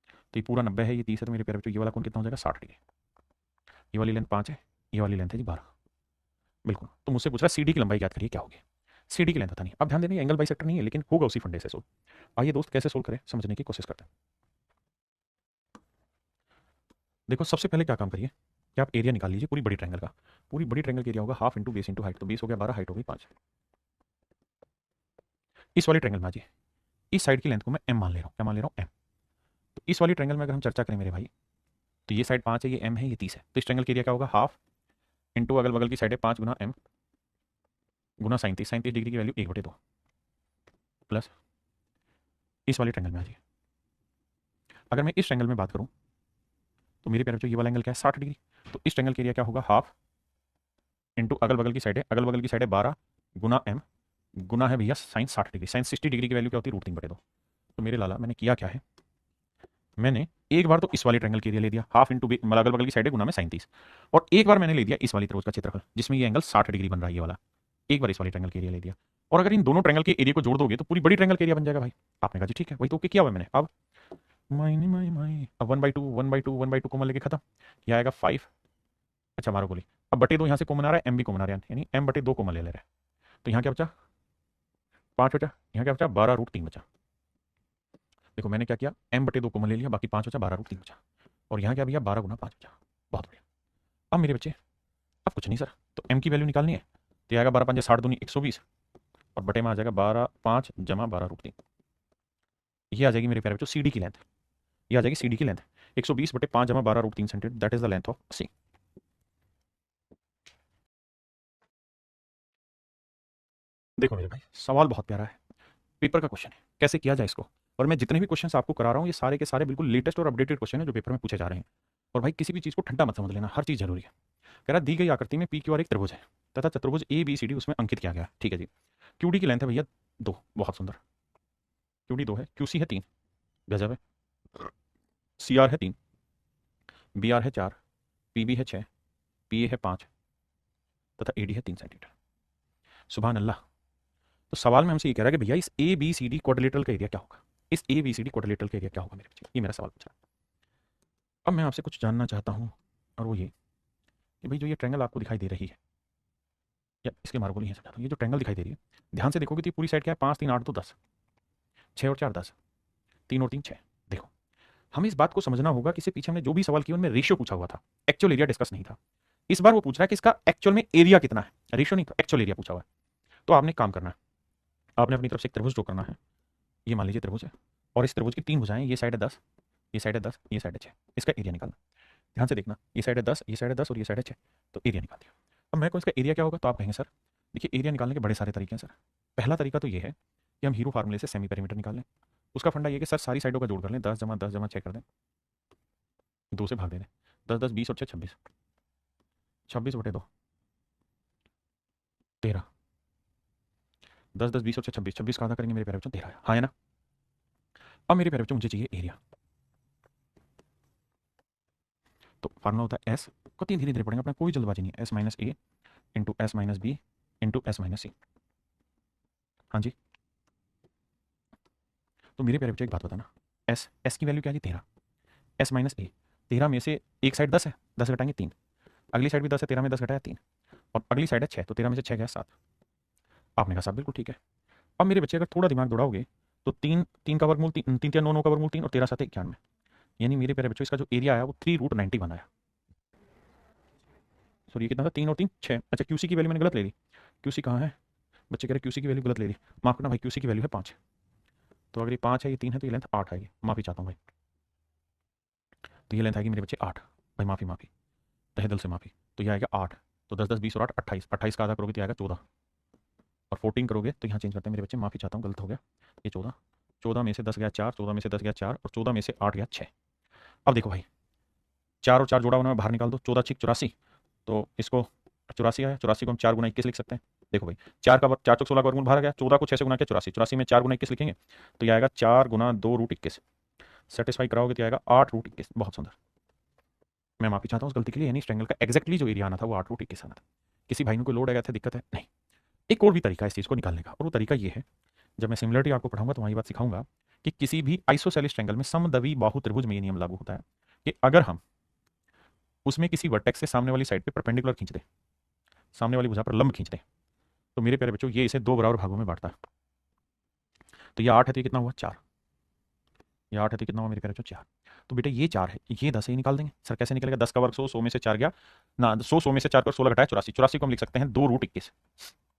तो ये पूरा 90 है, ये 30 है, तो मेरे प्यारे बच्चों ये वाला कोण कितना हो जाएगा 60 डिग्री। ये वाली लेंथ 5 है, ये वाली लेंथ है जी 12। बिल्कुल, तो मुझसे पूछ रहा है सी डी की लंबाई याद करिए क्या होगी, सी डी की लेंथ पता नहीं। अब ध्यान देना एंगल बाइसेक्टर नहीं है लेकिन होगा उसी फंडे से सोल्व। आइए दोस्त कैसे सोल्व करें समझने की कोशिश करते हैं। देखो सबसे पहले क्या काम करिए कि आप एरिया निकाल लीजिए पूरी बड़ी ट्रायंगल का। पूरी बड़ी ट्रायंगल का एरिया होगा half into base into height, तो बेस हो गया 12, हाइट हो गई 5। इस वाली ट्रायंगल में आ जाइए, इस साइड की लेंथ को मैं m मान ले रहा हूँ, क्या मान ले रहा हूँ m। तो इस वाली ट्रायंगल में अगर हम चर्चा करें मेरे भाई, तो ये साइड 5 है, ये m है, ये 30 है, तो इस ट्रायंगल का एरिया क्या होगा हाफ इंटू अगल बगल की साइड है 5 गुना m गुना 37, 37 डिग्री की वैल्यू 1/2 प्लस इस वाली ट्रायंगल में आ जाइए। अगर मैं इस ट्रायंगल में बात करूँ तो मेरे प्यारे बच्चों ये वाला एंगल क्या है 60 डिग्री, तो इस ट्रायंगल के एरिया क्या होगा हाफ इंटू अगल बगल की साइड है, अगल बगल की साइड है 12 गुना m गुना है भैया साइन 60 डिग्री, साइन 60 डिग्री की वैल्यू क्या होती है √3/2। तो मेरे लाला मैंने किया क्या है, मैंने एक बार तो इस वाली ट्रायंगल के एरिया ले दिया हाफ इंटू मतलब अगल बगल की साइड है गुना में साइन 30, और एक बार मैंने ले दिया इस वाली त्रिभुज का क्षेत्रफल जिसमें ये एंगल 60 डिग्री बन रहा है ये वाला, एक बार इस वाली ट्रायंगल के एरिया ले दिया। और अगर इन दोनों ट्रायंगल के एरिया को जोड़ दोगे तो पूरी बड़ी ट्रायंगल के एरिया बन जाएगा भाई। आपने कहा जी ठीक है, वही तो ओके किया हुआ मैंने। अब माइनी माई माई, अब 1/2 1/2 1/2 कॉमन लेके खत्म, क्या आएगा 5। अच्छा मारो गोली, अब बटे 2 यहाँ से कॉमन आ रहा है, m भी कॉमन आ रहा है, यानी m/2 कॉमन ले रहे हैं, तो यहाँ क्या बचा 5 बचा, यहाँ क्या बचा 12√3 बचा। देखो मैंने क्या किया m/2 कॉमन ले लिया, बाकी 5 बचा, 12√3 बचा, और यहाँ क्या भैया 12 गुना 5 बचा। बहुत बढ़िया। अब मेरे बच्चे अब कुछ नहीं सर, तो m की वैल्यू निकालनी है, तो ये आएगा 12 5 60 दूनी 120, और बटे में आ जाएगा 12 5 जमा 12√3। ये आ जाएगी मेरे प्यारे बच्चों सी डी की लेंथ, ये आ जाएगी सी डी की लेंथ 120/5 जमा 12√3 centimetre, that is the length of C. देखो मेरे भाई सवाल बहुत प्यारा है, पेपर का क्वेश्चन है, कैसे किया जाए इसको। और मैं जितने भी क्वेश्चन आपको करा रहा हूँ ये सारे के सारे बिल्कुल लेटेस्ट और अपडेटेड क्वेश्चन है जो पेपर में पूछे जा रहे हैं। और भाई किसी भी चीज़ को ठंडा मत समझ लेना, हर चीज़ जरूरी है। कह रहा दी गई आकृति में पी क्यू आर एक त्रिभुज है तथा चतुर्भुज ए बी सी डी उसमें अंकित किया गया। ठीक है जी, क्यू डी की लेंथ है भैया 2, बहुत सुंदर, क्यू डी 2 है, क्यू सी है 3, गजब है, सी आर है 3, बी आर है 4, पी बी है 6, पी ए है 5 तथा ए डी है 3 सेंटीमीटर। सुबह अल्लाह। तो सवाल में हमसे ये कह रहा है कि भैया इस a b c d quadrilateral का एरिया क्या होगा, इस a b c d quadrilateral का एरिया क्या होगा मेरे बच्चे, ये मेरा सवाल पूछा। अब मैं आपसे कुछ जानना चाहता हूँ, और वो ये कि भाई जो ये ट्रायंगल आपको दिखाई दे रही है, या इसके मार्गों नहीं है समझाता हूँ, ये जो ट्रायंगल दिखाई दे रही है ध्यान से देखोगे तो ये पूरी साइड क्या है 5 3 8 2 10, 6 और 4 10, 3 और 3 6। देखो हमें इस बात को समझना होगा कि इससे पीछे हमने जो भी सवाल किए उनमें रेशियो पूछा हुआ था, एक्चुअल एरिया डिस्कस नहीं था। इस बार वो पूछ रहा है कि इसका एक्चुअल में एरिया कितना है, रेशियो नहीं था, एक्चुअल एरिया पूछा हुआ है। तो आपने काम करना है, आपने अपनी तरफ से एक त्रिभुज ड्रॉ करना है। ये मान लीजिए त्रिभुज है और इस त्रिभुज की 3 भुजाएं, ये साइड है 10, ये साइड है 10, ये साइड है 6। इसका एरिया निकालना। ध्यान से देखना, ये साइड है 10, ये साइड है 10 और ये साइड है 6। तो एरिया निकाल दिया। अब मैं को इसका एरिया क्या होगा, तो आप कहेंगे सर देखिए एरिया निकालने के बड़े सारे तरीके हैं सर। पहला तरीका तो ये है कि हम हीरो फार्मूले से सेमी पेरीमीटर निकाल लें। उसका फंडा ये कि सर सारी साइडों का जोड़ कर लें, 10 जमा 10 जमा 6 कर दें, 2 से भाग दे दें। 10 10 20 और 6 26, 26/2 13, 10 10 20 और 6 26, 26 का आधा करेंगे मेरे प्यारे बच्चों 13 है, हाँ है ना। अब मेरे प्यारे बच्चों मुझे चाहिए एरिया। तो फार्मूला होता है एस को 3 धीरे धीरे पढ़ेंगे, अपना कोई जल्दबाजी नहीं है, S minus A into S minus B into S minus C. हाँ जी, तो मेरे प्यारे बच्चों एक बात बताना, एस एस की वैल्यू क्या है 13, एस माइनस ए, 13 में से एक साइड 10 है, 10 घटाएंगे 3, अगली साइड भी 10 है, 13 में 10 घटाया 3, और अगली साइड है 6, तो 13 में से 6 गया 7। आपने कहा साहब बिल्कुल ठीक है। अब मेरे बच्चे अगर थोड़ा दिमाग दौड़ाओगे तो 3 3 का वर्गमूल 3 3 9 9 का वर्गमूल 3 और 13 7 91, यानी मेरे प्यारे बच्चों इसका जो एरिया आया वो 3√91 आया। सॉरी ये कितना था, 3 और 3 6। अच्छा क्यूसी की वैल्यू मैंने गलत ले ली, क्यूसी कहाँ है, बच्चे कह रहे क्यूसी की वैल्यू गलत ले ली, माफ करना भाई, क्यूसी की वैल्यू है 5। तो अगर ये 5 है, ये 3 है, तो ये लेंथ 8 आएगी, माफी चाहता हूँ भाई। तो ये लेंथ आएगी मेरे बच्चे 8, भाई माफी माफी, तहे दिल से माफी। तो ये आएगा 8, तो 10 10 20 और 8 28, 28 का आधा करोगे तो आएगा 14, और 14 करोगे तो यहाँ चेंज करते हैं मेरे बच्चे, माफी चाहता हूँ गलत हो गया, ये 14, 14 में से 10 गया 4, 14 में से 10 गया 4, और 14 में से 8 गया 6। अब देखो भाई 4 और 4 जोड़ा उन्हें बाहर निकाल दो, 14 6 84, तो इसको 84 आया, 84 को हम 4 गुना 21 लिख सकते हैं। देखो भाई 4 का 4 चौक 16 का वर्गमूल बाहर आ गया, 14 को 6 से गुना किया 84, 84 में 4 गुना 21 लिखेंगे तो ये आएगा 4 गुना 2√21। सेटिस्फाई कराओगे तो आएगा 8√21। बहुत सुंदर, मैं माफी चाहता हूँ उस गलती के लिए, यानी इस ट्रायंगल का एक्जैक्टली जो एरिया आना था वो 8√21 आना था। किसी भाई में कोई लोड आ गया था, दिक्कत है नहीं। एक और भी तरीका है इस चीज़ को निकालने का, और वो तरीका ये है, जब मैं सिमिलरिटी आपको पढ़ाऊंगा तो वहाँ ये बात सिखाऊंगा कि किसी भी आइसोसेलिस ट्रायंगल में समद्वि बाहु त्रिभुज में ये नियम लागू होता है कि अगर हम उसमें किसी वर्टेक्स से सामने वाली साइड पे परपेंडिकुलर खींच दें, सामने वाली भुजा पर लंब खींच दें, तो मेरे प्यारे बच्चों ये इसे 2 बराबर भागों में बांटता है। तो ये 8 है, तो ये कितना हुआ 4, ये 8 है तो कितना हुआ मेरे प्यारे बच्चों 4। तो बेटा ये 4 है, ये 10 है, ये निकाल देंगे सर, कैसे निकलेगा, 10 का वर्ग 100, 100 में से 4 गया ना, 100 100 में से 4 कर 16 घटाया 84, 84 को हम लिख सकते हैं 2√21,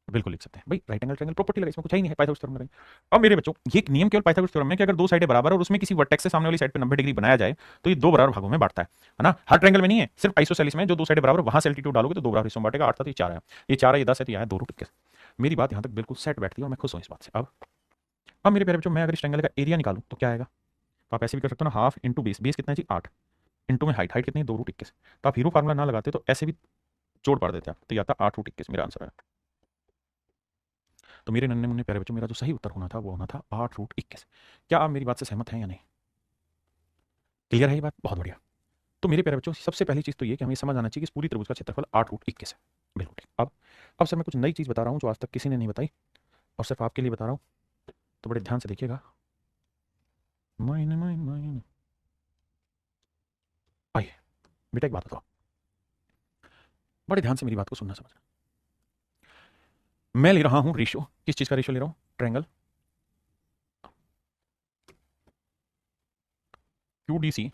बिल्कुल लिख सकते हैं भाई, राइट एंगल ट्रायंगल प्रॉपर्टी लगा, इसमें कुछ ही नहीं है, पाइथागोरस थ्योरम लगाएंगे। अब मेरे बच्चों ये एक नियम केवल पाइथागोरस थ्योरम में कि अगर दो साइडें बराबर और उसमें किसी वर्टेक्स से सामने वाली साइड पे 90 डिग्री बनाया जाए तो ये 2 बराबर भागों में बांटता है ना। हर ट्रायंगल में नहीं है, सिर्फ आइसोसेलिस में जो 2 साइडें बराबर वहां से एल्टीट्यूड डालोगे तो 2 बराबर हिस्सों में बांटेगा। 8 था तो ये 4 है, ये 4 है, ये 10 है, तो ये आया 2√21। मेरी बात यहाँ तक बिल्कुल सेट बैठती है और मैं खुश हूँ इस बात से। अब मेरे प्यारे बच्चों मैं अगर इस ट्रायंगल का एरिया निकालूं तो क्या आएगा, तो आप ऐसे भी कर सकते हो ना, हाफ इंटू बेस, बेस कितना है जी 8, इंटू में हाइट, हाइट कितनी है 2√21। तो आप हीरो फार्मूला ना लगाते तो ऐसे भी जोड़ पा देते आप, तो ये आता 8√21 मेरा आंसर है। तो मेरे नन्हे मुन्ने प्यारे बच्चों मेरा जो सही उत्तर होना था वो होना था 8√21। क्या आप मेरी बात से सहमत हैं या नहीं, क्लियर है ये बात, बहुत बढ़िया। तो मेरे प्यारे बच्चों सबसे पहली चीज़ तो ये कि हमें समझ आना चाहिए कि इस पूरी त्रिभुज का क्षेत्रफल 8√21 है, बिल्कुल ठीक। अब सर मैं कुछ नई चीज़ बता रहा हूँ जो आज तक किसी ने नहीं बताई और सिर्फ आपके लिए बता रहा हूँ, तो बड़े ध्यान से देखिएगा। माइने माइने माइने, आइए बेटा एक बात बताओ, बड़े ध्यान से मेरी बात को सुनना समझना। मैं ले रहा हूं रेशियो, किस चीज का रेशियो ले रहा हूं, triangle QDC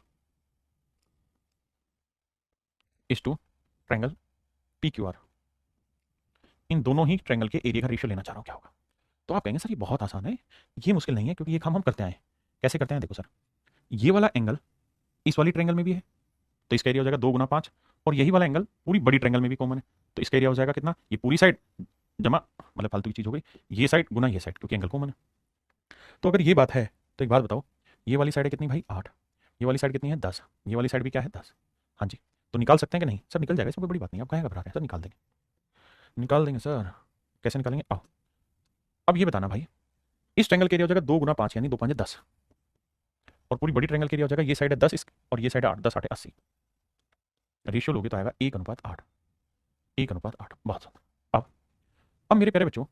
is to triangle PQR, इन दोनों ही ट्रायंगल के एरिया का रेशियो लेना चाह रहा हूं, क्या होगा। तो आप कहेंगे सर ये बहुत आसान है, ये मुश्किल नहीं है, क्योंकि ये काम हम करते आए। कैसे करते हैं देखो सर, ये वाला एंगल इस वाली ट्रायंगल में भी है, तो इसका एरिया हो जाएगा 2 गुना 5, और यही वाला एंगल पूरी बड़ी ट्रायंगल में भी कॉमन है, तो इसका एरिया हो जाएगा कितना, ये पूरी साइड जमा, मतलब फालतू की चीज हो गई, ये साइड गुना ये साइड, क्योंकि एंगल कॉमन है। तो अगर ये बात है तो एक बात बताओ, ये वाली साइड है कितनी भाई 8, ये वाली साइड कितनी है 10, ये वाली साइड भी क्या है 10। हाँ जी, तो निकाल सकते हैं कि नहीं सर, निकल जाएगा, इसमें कोई बड़ी बात नहीं, आप कहें घबरा रहे हैं सर, निकाल देंगे, निकाल देंगे सर। कैसे निकालेंगे, आओ। अब ये बताना भाई, इस ट्रायंगल के एरिया हो जाएगा 2 गुना 5 यानी 2 5 10, और पूरी बड़ी ट्रायंगल के एरिया हो जाएगा, ये साइड है 10 इस और ये साइड है 8, 10 8 80, रेशियो लोगे तो आएगा 1:8, 1:8, बहुत ज्यादा। अब मेरे प्यारे बच्चों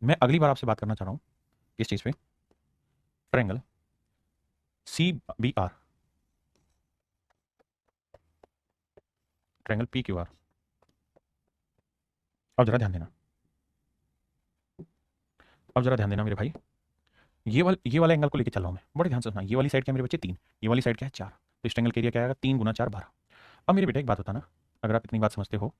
मैं अगली बार आपसे बात करना चाह रहा हूँ किस चीज पे, ट्रायंगल CBR, ट्रायंगल PQR। अब जरा ध्यान देना, अब जरा ध्यान देना मेरे भाई, ये वाला एंगल को लेके चल रहा हूँ मैं, बड़े ध्यान से सुनना। ये वाली साइड क्या है मेरे बच्चे 3, ये वाली साइड क्या है 4, तो इस ट्रायंगल का एरिया क्या आएगा 3 गुना 4 12। अब मेरे बेटा एक बात बताना, अगर आप इतनी बात समझते हो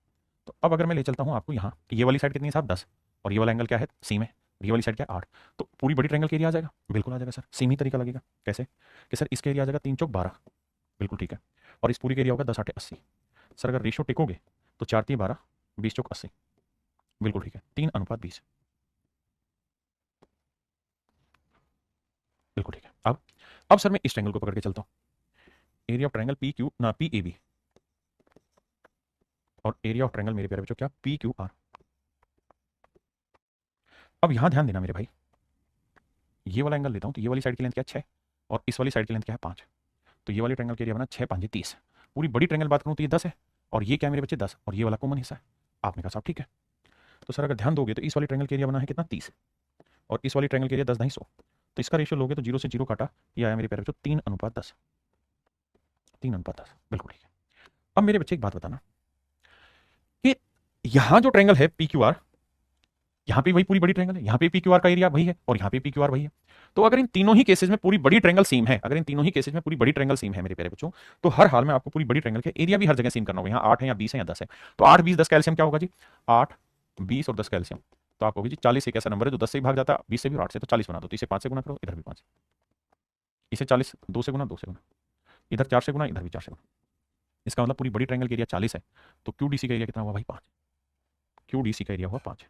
तो अब अगर मैं ले चलता हूँ आपको यहाँ, ये वाली साइड कितनी है साहब 10, और ये वाला एंगल क्या है सेम है, ये वाली साइड क्या है 8, तो पूरी बड़ी ट्रायंगल का एरिया आ जाएगा। बिल्कुल आ जाएगा सर, सेम ही तरीका लगेगा। कैसे कि सर इसका एरिया आ जाएगा 3 चौक 12, बिल्कुल ठीक है, और इस पूरी का एरिया होगा 10 8 80। सर अगर रेशियो टिकोगे तो 4 3 12, 20 चौक 80, बिल्कुल ठीक है, 3:20, बिल्कुल ठीक है। अब सर मैं इस ट्रायंगल को पकड़ के चलता हूँ, area of triangle P Q ना पी ए बी, और एरिया ऑफ ट्रायंगल मेरे प्यारे बच्चों क्या पी क्यू आर। अब यहां ध्यान देना मेरे भाई, ये वाला एंगल लेता हूं तो ये वाली साइड की लेंथ क्या है 6, और इस वाली साइड की लेंथ क्या है 5, तो ये वाली ट्रायंगल के एरिया बना 6 5 30। पूरी बड़ी ट्रायंगल बात करूं तो ये 10 है, और ये क्या है मेरे बच्चे 10, और ये वाला कॉमन हिस्सा है। आपने कहा साहब ठीक है, तो सर अगर ध्यान दोगे तो इस वाली ट्रायंगल के एरिया बना है कितना 30, और इस वाली ट्रायंगल के एरिया 10 250, तो इसका रेशियो लोगे तो 0 से 0 काटा, ये आया मेरे प्यारे बच्चों 3:10, 3:10, बिल्कुल ठीक है। अब मेरे बच्चे एक बात बताना कि यहां जो ट्रायंगल है पी क्यू आर, यहाँ पे वही पूरी बड़ी ट्रायंगल है, यहाँ पे पी क्यू आर का एरिया वही है, और यहाँ पे पी क्यू आर वही है। तो अगर इन तीनों ही केसेस में पूरी बड़ी ट्रायंगल सेम है, अगर इन तीनों ही केसेस में पूरी बड़ी ट्रायंगल सेम है मेरे प्यारे बच्चों, तो हर हाल में आपको पूरी बड़ी ट्रायंगल के एरिया भी हर जगह सेम करना होगा। यहाँ 8 है या 20 है या 10 है, तो 8 20 10 का एलसीएम क्या होगा जी 8 20 और 10 का एलसीएम, तो आपको जी 40 एक ऐसा नंबर है जो 10 से भाग जाता है, 20 से भी और 8 से, तो 40 बना दो, तो इसे 5 से गुना करो, इधर भी 5, इसे 40 2 से गुना 2 से गुना, इधर 4 से गुना, इधर भी 4 से गुना। इसका मतलब पूरी बड़ी ट्रायंगल का एरिया 40 है, तो क्यूडीसी का एरिया कितना हुआ भाई 5, क्यूडीसी का एरिया हुआ 5।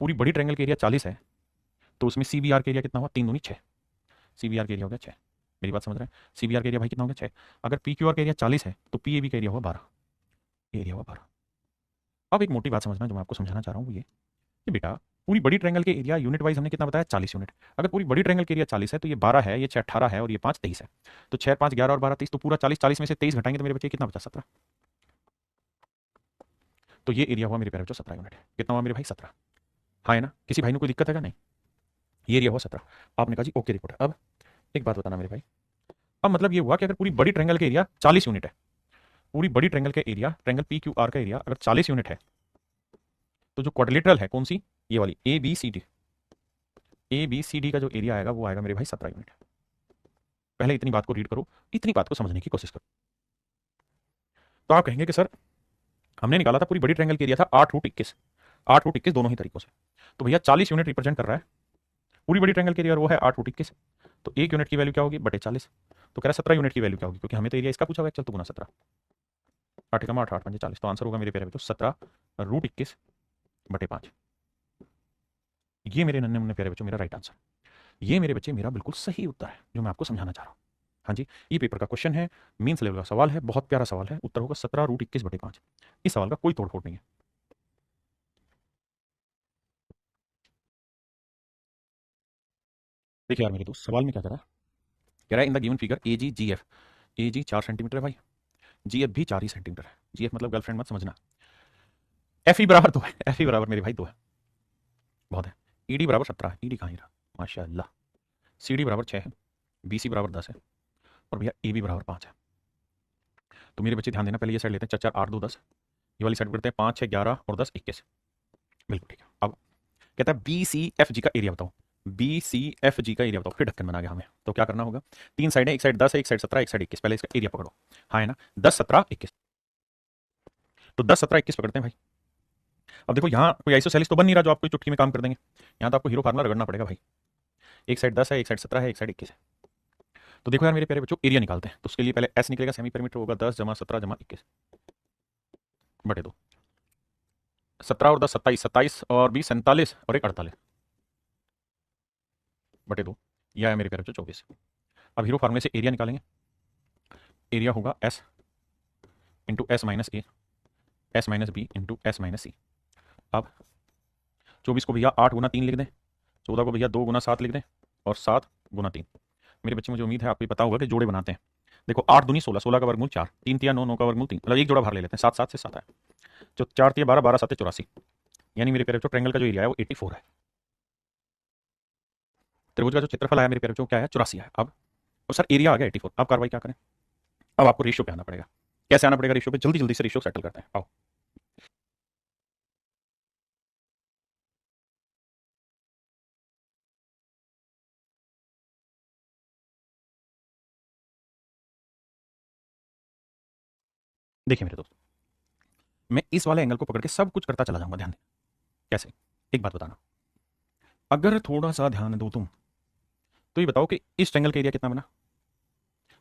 पूरी बड़ी ट्रायंगल का एरिया 40 है, तो उसमें सीबीआर का एरिया कितना हुआ 3 दूनी 6, सीबीआर का एरिया हो गया 6। मेरी बात समझ रहे हैं, सीबीआर का एरिया भाई कितना हो गया 6। अगर पी क्यू आर का एरिया 40 है तो पी ए बी का एरिया हुआ 12, एरिया हुआ 12। अब एक मोटी बात समझना जो मैं आपको समझाना चाह रहा हूँ वो ये कि बेटा पूरी बड़ी ट्रायंगल के एरिया यूनिट वाइज हमने कितना बताया 40 यूनिट। अगर पूरी बड़ी ट्रायंगल के एरिया 40 है तो ये 12 है, ये 6 18 है, और ये 5 23 है, तो 6 5 11 और 12 23, तो पूरा 40, 40 में से 23 घटाएंगे तो मेरे बच्चे कितना बचा 17, तो ये एरिया हुआ मेरे प्यारे बच्चों 17 यूनिट। कितना हुआ मेरे भाई 17, हाँ है ना, किसी भाई ने कोई दिक्कत है क्या, नहीं, ये एरिया हुआ 17। आपने कहा जी ओके रिपोर्ट। अब एक बात बताना मेरे भाई, अब मतलब ये हुआ कि अगर पूरी बड़ी ट्रायंगल के एरिया 40 यूनिट है, पूरी बड़ी ट्रायंगल का area triangle P Q R का एरिया अगर 40 यूनिट है, तो जो क्वाड्रिलेटरल है कौन सी, ये वाली a b c d, a b c d का जो एरिया आएगा वो आएगा मेरे भाई 17 यूनिट। पहले इतनी बात को रीड करो, इतनी बात को समझने की कोशिश करो। तो आप कहेंगे कि सर हमने निकाला था पूरी बड़ी ट्रायंगल के एरिया था 8√21, 8√21 दोनों ही तरीकों से, तो भैया 40 यूनिट रिप्रेजेंट कर रहा है पूरी बड़ी ट्रायंगल के एरिया, और वो है 8√21, तो एक यूनिट की वैल्यू क्या होगी बटे 40, तो कह रहा है 17 यूनिट की वैल्यू क्या होगी, क्योंकि हमें तो एरिया इसका पूछा हुआ है, चल तो गुना 17, 8 कमा 8 8 5 40, तो आंसर होगा मेरे प्यारे बच्चों 17√21 बटे 5। ये मेरे नन्हे मुन्ने प्यारे बच्चों मेरा राइट आंसर, ये मेरे बच्चे मेरा बिल्कुल सही उत्तर है जो मैं आपको समझाना चाह रहा हूँ। हाँ जी, ये पेपर का क्वेश्चन है, मीन्स लेवल का सवाल है, बहुत प्यारा सवाल है, उत्तर होगा 17√21 बटे 5। इस सवाल का कोई तोड़फोड़ नहीं है। देखिए यार मेरे दोस्त, सवाल में क्या कह रहा है in the given figure a g g f, a g 4 centimetre है भाई, जी एफ भी 4 ही सेंटीमीटर है, जी एफ मतलब गर्लफ्रेंड मत समझना, एफ ई बराबर 2 है, एफ ई बराबर मेरे भाई 2 है, बहुत है, ई डी बराबर 17 है, ई डी कहाँ ही रहा, माशाल्लाह, सी डी बराबर 6 है, बी सी बराबर 10 है, और भैया ए बी बराबर 5 है। तो मेरे बच्चे ध्यान देना, पहले ये साइड लेते हैं, 4 4 8 2 10, ये वाली साइड करते हैं 5 6 11 और 10 21, बिल्कुल ठीक है। अब कहता है बी सी एफ जी का एरिया बताओ, बी सी एफ जी का एरिया बताओ, फिर ढक्कन बना गया हमें, तो क्या करना होगा, 3 साइड है, एक साइड 10 है, एक साइड 17, एक साइड 21, पहले इसका एरिया पकड़ो, हाँ है ना, 10 17 21, तो 10 17 21 पकड़ते हैं भाई। अब देखो यहाँ कोई आइसोसेलिस तो बन नहीं रहा जो आपको चुटकी में काम कर देंगे, यहाँ तो आपको हीरो फार्मूला रगड़ना पड़ेगा भाई, एक साइड 10 है, एक साइड 17 है, एक साइड 21 है, तो देखो यार मेरे प्यारे बच्चों एरिया निकालते हैं, तो उसके लिए पहले एस निकलेगा, सेमी पेरीमीटर होगा 10 जमा 17 जमा 21 बटे 2, 17 और 10 27, 27 और 20 47, और एक 48 बटे 2, यह है मेरे प्यारे बच्चों 24। अब हीरो फार्मूले से एरिया निकालेंगे, एरिया होगा S into S minus A, S minus B into S minus C. अब 24 को भैया 8 गुना 3 लिख दें, 14 को भैया 2 गुना 7 लिख दें, और 7 गुना 3। मेरे बच्चे मुझे उम्मीद है आपको पता होगा कि जोड़े बनाते हैं। देखो 8 दूनी 16, 16 का वर्गमूल 4, 3 तिया 9, 9 का वर्गमूल 3, मतलब एक जोड़ा बाहर ले लेते हैं, 7 7 से 7 है, जो 4 तिया 12, 12 7 84, यानी मेरे प्यारे बच्चों ट्रायंगल का जो एरिया है वो 84 है। त्रिभुज का जो क्षेत्रफल आया मेरे प्यारे बच्चों क्या है 84 है। अब सर एरिया आ गया 84, अब कार्रवाई क्या करें, अब आपको रेशियो पे आना पड़ेगा, कैसे आना पड़ेगा रेशियो पे, जल्दी जल्दी से रेशियो सेटल करते हैं, आओ। देखिए मेरे दोस्त, मैं इस वाले एंगल को पकड़ के सब कुछ करता चला जाऊंगा, ध्यान दें। कैसे? एक बात बताना, अगर थोड़ा सा ध्यान दो तुम, तो ये बताओ कि इस ट्रायंगल का एरिया कितना बना?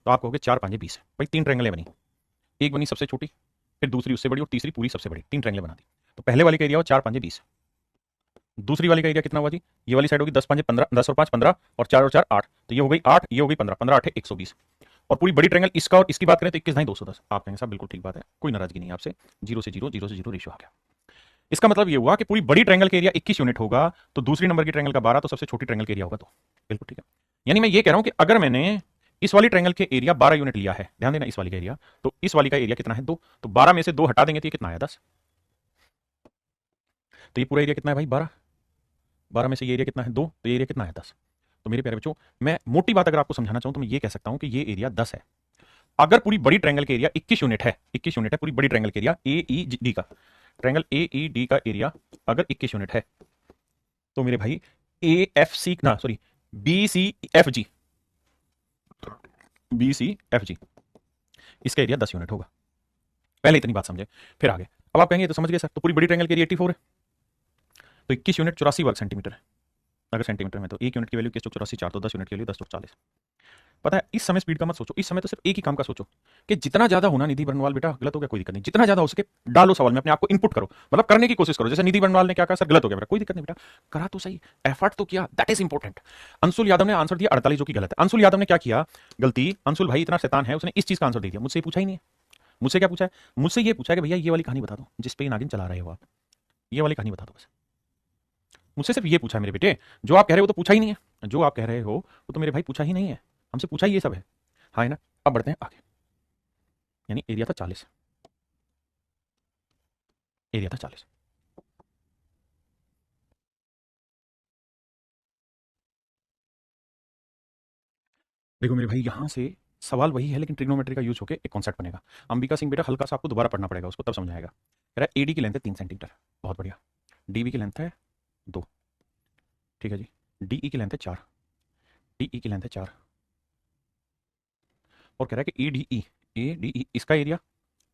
तो आप कहोगे 4 5 20 है। भाई 3 ट्रायंगलें बनी, एक बनी सबसे छोटी, फिर दूसरी उससे बड़ी और तीसरी पूरी सबसे बड़ी, 3 ट्रायंगलें बना दी। तो पहले वाले का एरिया हो 4 5 20, दूसरी वाली का एरिया कितना हुआ जी? ये वाली साइड होगी 10 5 15, 10 और 5 15, और 4 और 4 8, तो ये हो गई 8, ये हो गई 15, 15 8 120। और पूरी बड़ी ट्रायंगल इसका और इसकी बात करें तो 21 ढाई 210। आप कहेंगे साहब बिल्कुल ठीक बात है, कोई नाराजगी नहीं है आपसे, जीरो से जीरो, जीरो से जीरो रेशियो आ गया। इसका मतलब ये हुआ कि पूरी बड़ी ट्रायंगल का एरिया 21 यूनिट होगा, तो दूसरी नंबर की ट्रायंगल का 12, तो सबसे छोटी ट्रायंगल का एरिया होगा 2। बिल्कुल ठीक है। यानी मैं ये कह रहा हूं कि अगर मैंने इस वाली ट्रायंगल के एरिया 12 यूनिट लिया है, ध्यान देना, इस वाली का एरिया, तो इस वाली का एरिया कितना है? 2। तो 12 में से 2 हटा देंगे तो ये कितना आया? 10। तो ये पूरा एरिया कितना है भाई? 12। 12 में से ये एरिया कितना है? 2। तो ये एरिया कितना है? 10। तो मेरे प्यारे बच्चों, मैं मोटी बात अगर आपको समझाना चाहूं तो मैं ये कह सकता हूं कि ये एरिया 10 है। अगर पूरी बड़ी ट्रायंगल के एरिया 21 यूनिट है, 21 यूनिट है पूरी बड़ी ट्रायंगल के एरिया ए ई डी का, ट्रायंगल ए ई डी का एरिया अगर 21 यूनिट है, तो मेरे भाई ए एफ सी ना sorry b c f g, b c f g, इसका एरिया 10 यूनिट होगा। पहले इतनी बात समझे, फिर आगे। अब आप कहेंगे तो समझ गए सर, तो पूरी बड़ी ट्रायंगल के एरिया 84 है, तो 21 यूनिट 84 वर्ग सेंटीमीटर है। अगर सेंटीमीटर में तो एक यूनिट की वैल्यू 21 84 4, तो 10 यूनिट की वैल्यू 10 40। पता है, इस समय स्पीड का मत सोचो, इस समय तो सिर्फ एक ही काम का सोचो कि जितना ज्यादा होना। निधि बर्नवाल बेटा गलत हो गया, कोई दिक्कत नहीं, जितना ज्यादा हो सके डालो सवाल में, अपने आप को इनपुट करो, मतलब करने की कोशिश करो। जैसे निधि बर्नवाल ने क्या कहा, सर गलत हो गया बेटा, कोई दिक्कत नहीं बेटा, करा तो सही, एफर्ट तो किया, that is important. Anshul Yadav ने आंसर दिया 48, जो कि गलत है। अंशुल यादव ने क्या किया? गलती। अंशुल भाई इतना शैतान है, उसने इस चीज का आंसर दे दिया, मुझसे पूछा ही नहीं है। मुझसे क्या पूछा है? मुझसे ये पूछा है कि भैया ये वाली कहानी बता दो जिस पे नागिन चला रहे हो आप, ये वाली कहानी बता दो बस। मुझसे सिर्फ ये पूछा है मेरे बेटे, जो आप कह रहे हो तो पूछा ही नहीं है, जो आप कह रहे हो वो तो मेरे भाई पूछा ही नहीं है, हमसे पूछा ही ये सब है। हाँ है ना? अब बढ़ते हैं आगे। यानी एरिया था 40, एरिया था 40। देखो मेरे भाई, यहां से सवाल वही है, लेकिन ट्रिग्नोमेट्री का यूज होकर एक कॉन्सेप्ट बनेगा। अंबिका सिंह बेटा हल्का सा आपको दोबारा पढ़ना पड़ेगा, उसको तब समझाएगा। कह रहा है एडी की लेंथ है 3 सेंटीमीटर, बहुत बढ़िया। डीबी की लेंथ है 2, ठीक है जी। डीई की लेंथ है 4, डीई की लेंथ है 4, और कह रहा है कि ए डी ई इसका एरिया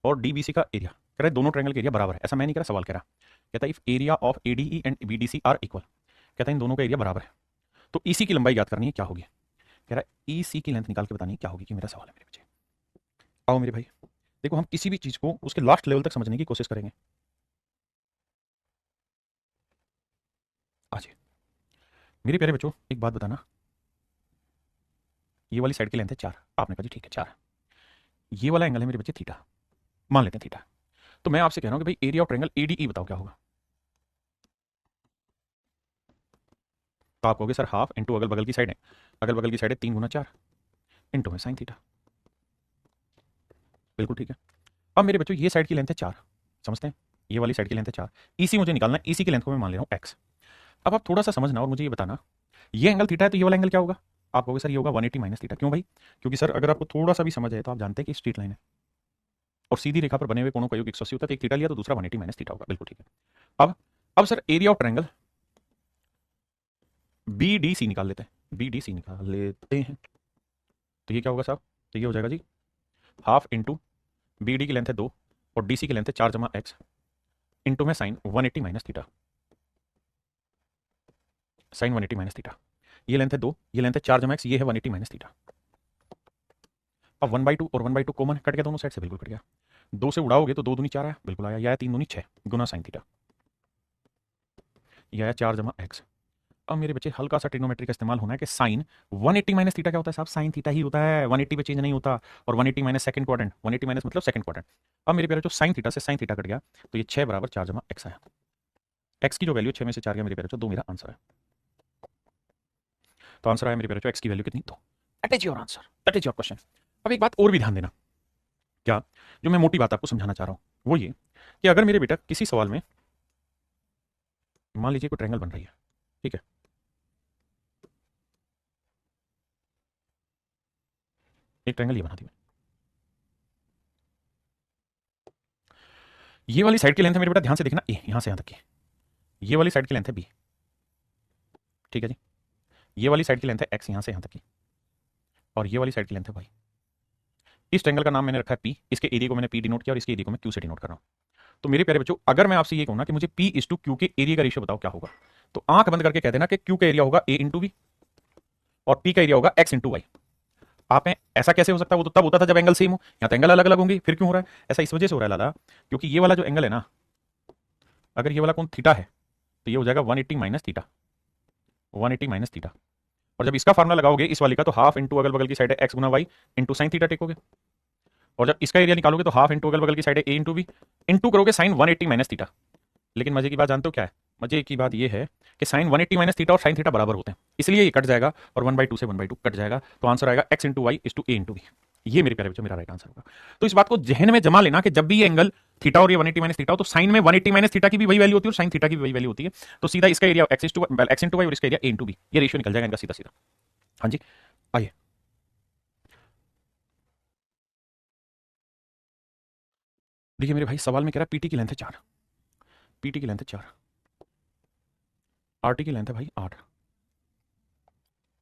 और डीबीसी का एरिया, कह रहा है दोनों ट्रायंगल के एरिया बराबर है। ऐसा मैं नहीं कह रहा, सवाल कह रहा, कहता है if area of ADE and BDC are equal, कहता है इन दोनों का एरिया बराबर है, तो ईसी की लंबाई याद करनी है, क्या होगी? कह रहा है ईसी की लेंथ निकाल के बतानी है क्या होगी, कि मेरा सवाल है मेरे बच्चे। आओ मेरे भाई, देखो हम किसी भी चीज को उसके लास्ट लेवल तक समझने की कोशिश करेंगे। आज मेरे प्यारे बच्चों एक बात बताना, ये वाली साइड की लेंथ है 4, आपने कहा जी ठीक है 4, ये वाला एंगल है मेरे बच्चे थीटा, मान लेते हैं थीटा। तो मैं आपसे कह रहा हूं कि भाई एरिया ऑफ ट्रायंगल एडीई बताओ क्या होगा। तो आप कहोगे सर हाफ इंटू अगल बगल की साइड है, अगल बगल की साइड है 3 गुना 4 इंटू में साइन थीटा, बिल्कुल ठीक है। अब मेरे बच्चों ये साइड की लेंथ है 4, समझते हैं, ये वाली साइड की लेंथ है 4, ईसी मुझे निकालना है, ईसी की लेंथ को मैं मान ले रहा हूँ एक्स। अब आप थोड़ा सा समझना और मुझे ये बताना, ये एंगल थीटा है तो ये वाला एंगल क्या होगा? आप कहोगे सर ये होगा 180 माइनस थीटा। क्यों भाई? क्योंकि सर अगर आपको थोड़ा सा भी समझ है तो आप जानते हैं कि स्ट्रेट लाइन है और सीधी रेखा पर बने हुए कोणों का योग 180 होता है, तो एक थीटा लिया तो दूसरा 180 माइनस थीटा होगा, बिल्कुल ठीक है। अब sir area of triangle b d c निकाल लेते हैं, बी डी सी निकाल लेते हैं, तो ये क्या होगा साहब? तो ये हो जाएगा जी हाफ इंटू बी डी की लेंथ है 2 और डी सी की लेंथ है 4 जमा एक्स इंटू में sine 180 minus theta, sine 180 minus theta. ये लेंथ है 2, ये लेंथ है 4 जमा एक्स, ये है 180 माइनस थीटा। अब 1/2 और 1/2 कॉमन कट गया दोनों साइड से, बिल्कुल कट गया। 2 से उड़ाओगे तो 2 दूनी 4 आया, बिल्कुल आया। यह आया 3 दूनी 6 गुना साइन थीटा, यह आया 4 जमा एक्स। अब मेरे बच्चे हल्का सा ट्रिग्नोमेट्री का इस्तेमाल होना है कि साइन 180 माइनस थीटा क्या होता है साहब? साइन थीटा ही होता है, 180 पे चेंज नहीं होता। और 180 माइनस सेकंड क्वाड्रेंट, 180 माइनस मतलब सेकंड क्वाड्रेंट। अब मेरे प्यारे जो साइन थीटा से साइन थीटा कट गया, तो ये 6 बराबर 4 जमा एक्स आया। एक्स की जो वैल्यू 6 में से 4 गया मेरे प्यारे, दो मेरा आंसर है। तो आंसर आया मेरे प्यारे एक्स की वैल्यू कितनी? तो that is your answer, that is your question. अब एक बात और भी ध्यान देना, क्या जो मैं मोटी बात आपको समझाना चाह रहा हूं वो ये कि अगर मेरे बेटा किसी सवाल में मान लीजिए कोई ट्रायंगल बन रही है, ठीक है, एक ट्रायंगल ये बना दी मैं, ये वाली साइड की लेंथ है मेरे बेटा, ध्यान से देखना, ए यहां से यहां तक की, ये वाली साइड की लेंथ है बी, ठीक है जी। ये वाली साइड की लेंथ है एक्स यहां से यहां तक की, और ये वाली साइड की लेंथ है वाई। इस ट्रायंगल का नाम मैंने रखा है पी, इसके एरिया को मैंने पी डिनोट किया और इसके एरिया को मैं क्यू से डिनोट कर रहा हूँ। तो मेरे प्यारे बच्चों, अगर मैं आपसे ये कहूँ ना कि मुझे पी इज टू क्यू के एरिया का रेशियो बताओ क्या होगा, तो आंख बंद करके कह देना कि क्यू का एरिया होगा ए इंटू वी और पी का एरिया होगा एक्स इंटू वाई। आप में ऐसा कैसे हो सकता है, वो तो तब होता था जब एंगल सेम हो, यहाँ तो एंगल अलग अलग होंगे, फिर क्यों हो रहा है ऐसा? इस वजह से हो रहा है लाला, क्योंकि ये वाला जो एंगल है ना, अगर ये वाला कोण थीटा है तो ये हो जाएगा 180 माइनस थीटा, 180 माइनस थीटा। और जब इसका फार्मूला लगाओगे इस वाली का, तो हाफ इंटू अगल बगल की साइड है एक्स गुना वाई इंटू साइन थीटा टेकोगे, और जब इसका एरिया निकालोगे तो हाफ इंटू अगल बगल की साइड है ए इंटू बी इंटू करोगे साइन 180 माइनस थीटा। लेकिन मजे की बात जानते हो क्या है? मजे की बात ये है कि साइन 180 माइनस थीटा और साइन थीटा बराबर होते हैं, इसलिए ये कट जाएगा और 1/2 से 1/2 कट जाएगा, तो आंसर आएगा x into y is two a into b. ये मेरे प्यारे बच्चों मेरा राइट आंसर होगा। तो इस बात को जहन में जमा लेना कि जब भी ये एंगल थीटा और ये 180 माइनस थीटा हो, तो साइन में 180 माइनस थीटा की भी वही वैल्यू होती है और साइन थीटा की भी वही वैल्यू होती है। तो सीधा इसका एरिया एक्स इंटू वाई और इसका एरिया ए इंटू बी, ये रेशियो निकल जाएगा इनका सीधा सीधा। हाँ जी, आइए। देखिए मेरे भाई, सवाल में कह रहा है पीटी की लेंथ है 4, पीटी की लेंथ है 4, आरटी की लेंथ है भाई 8,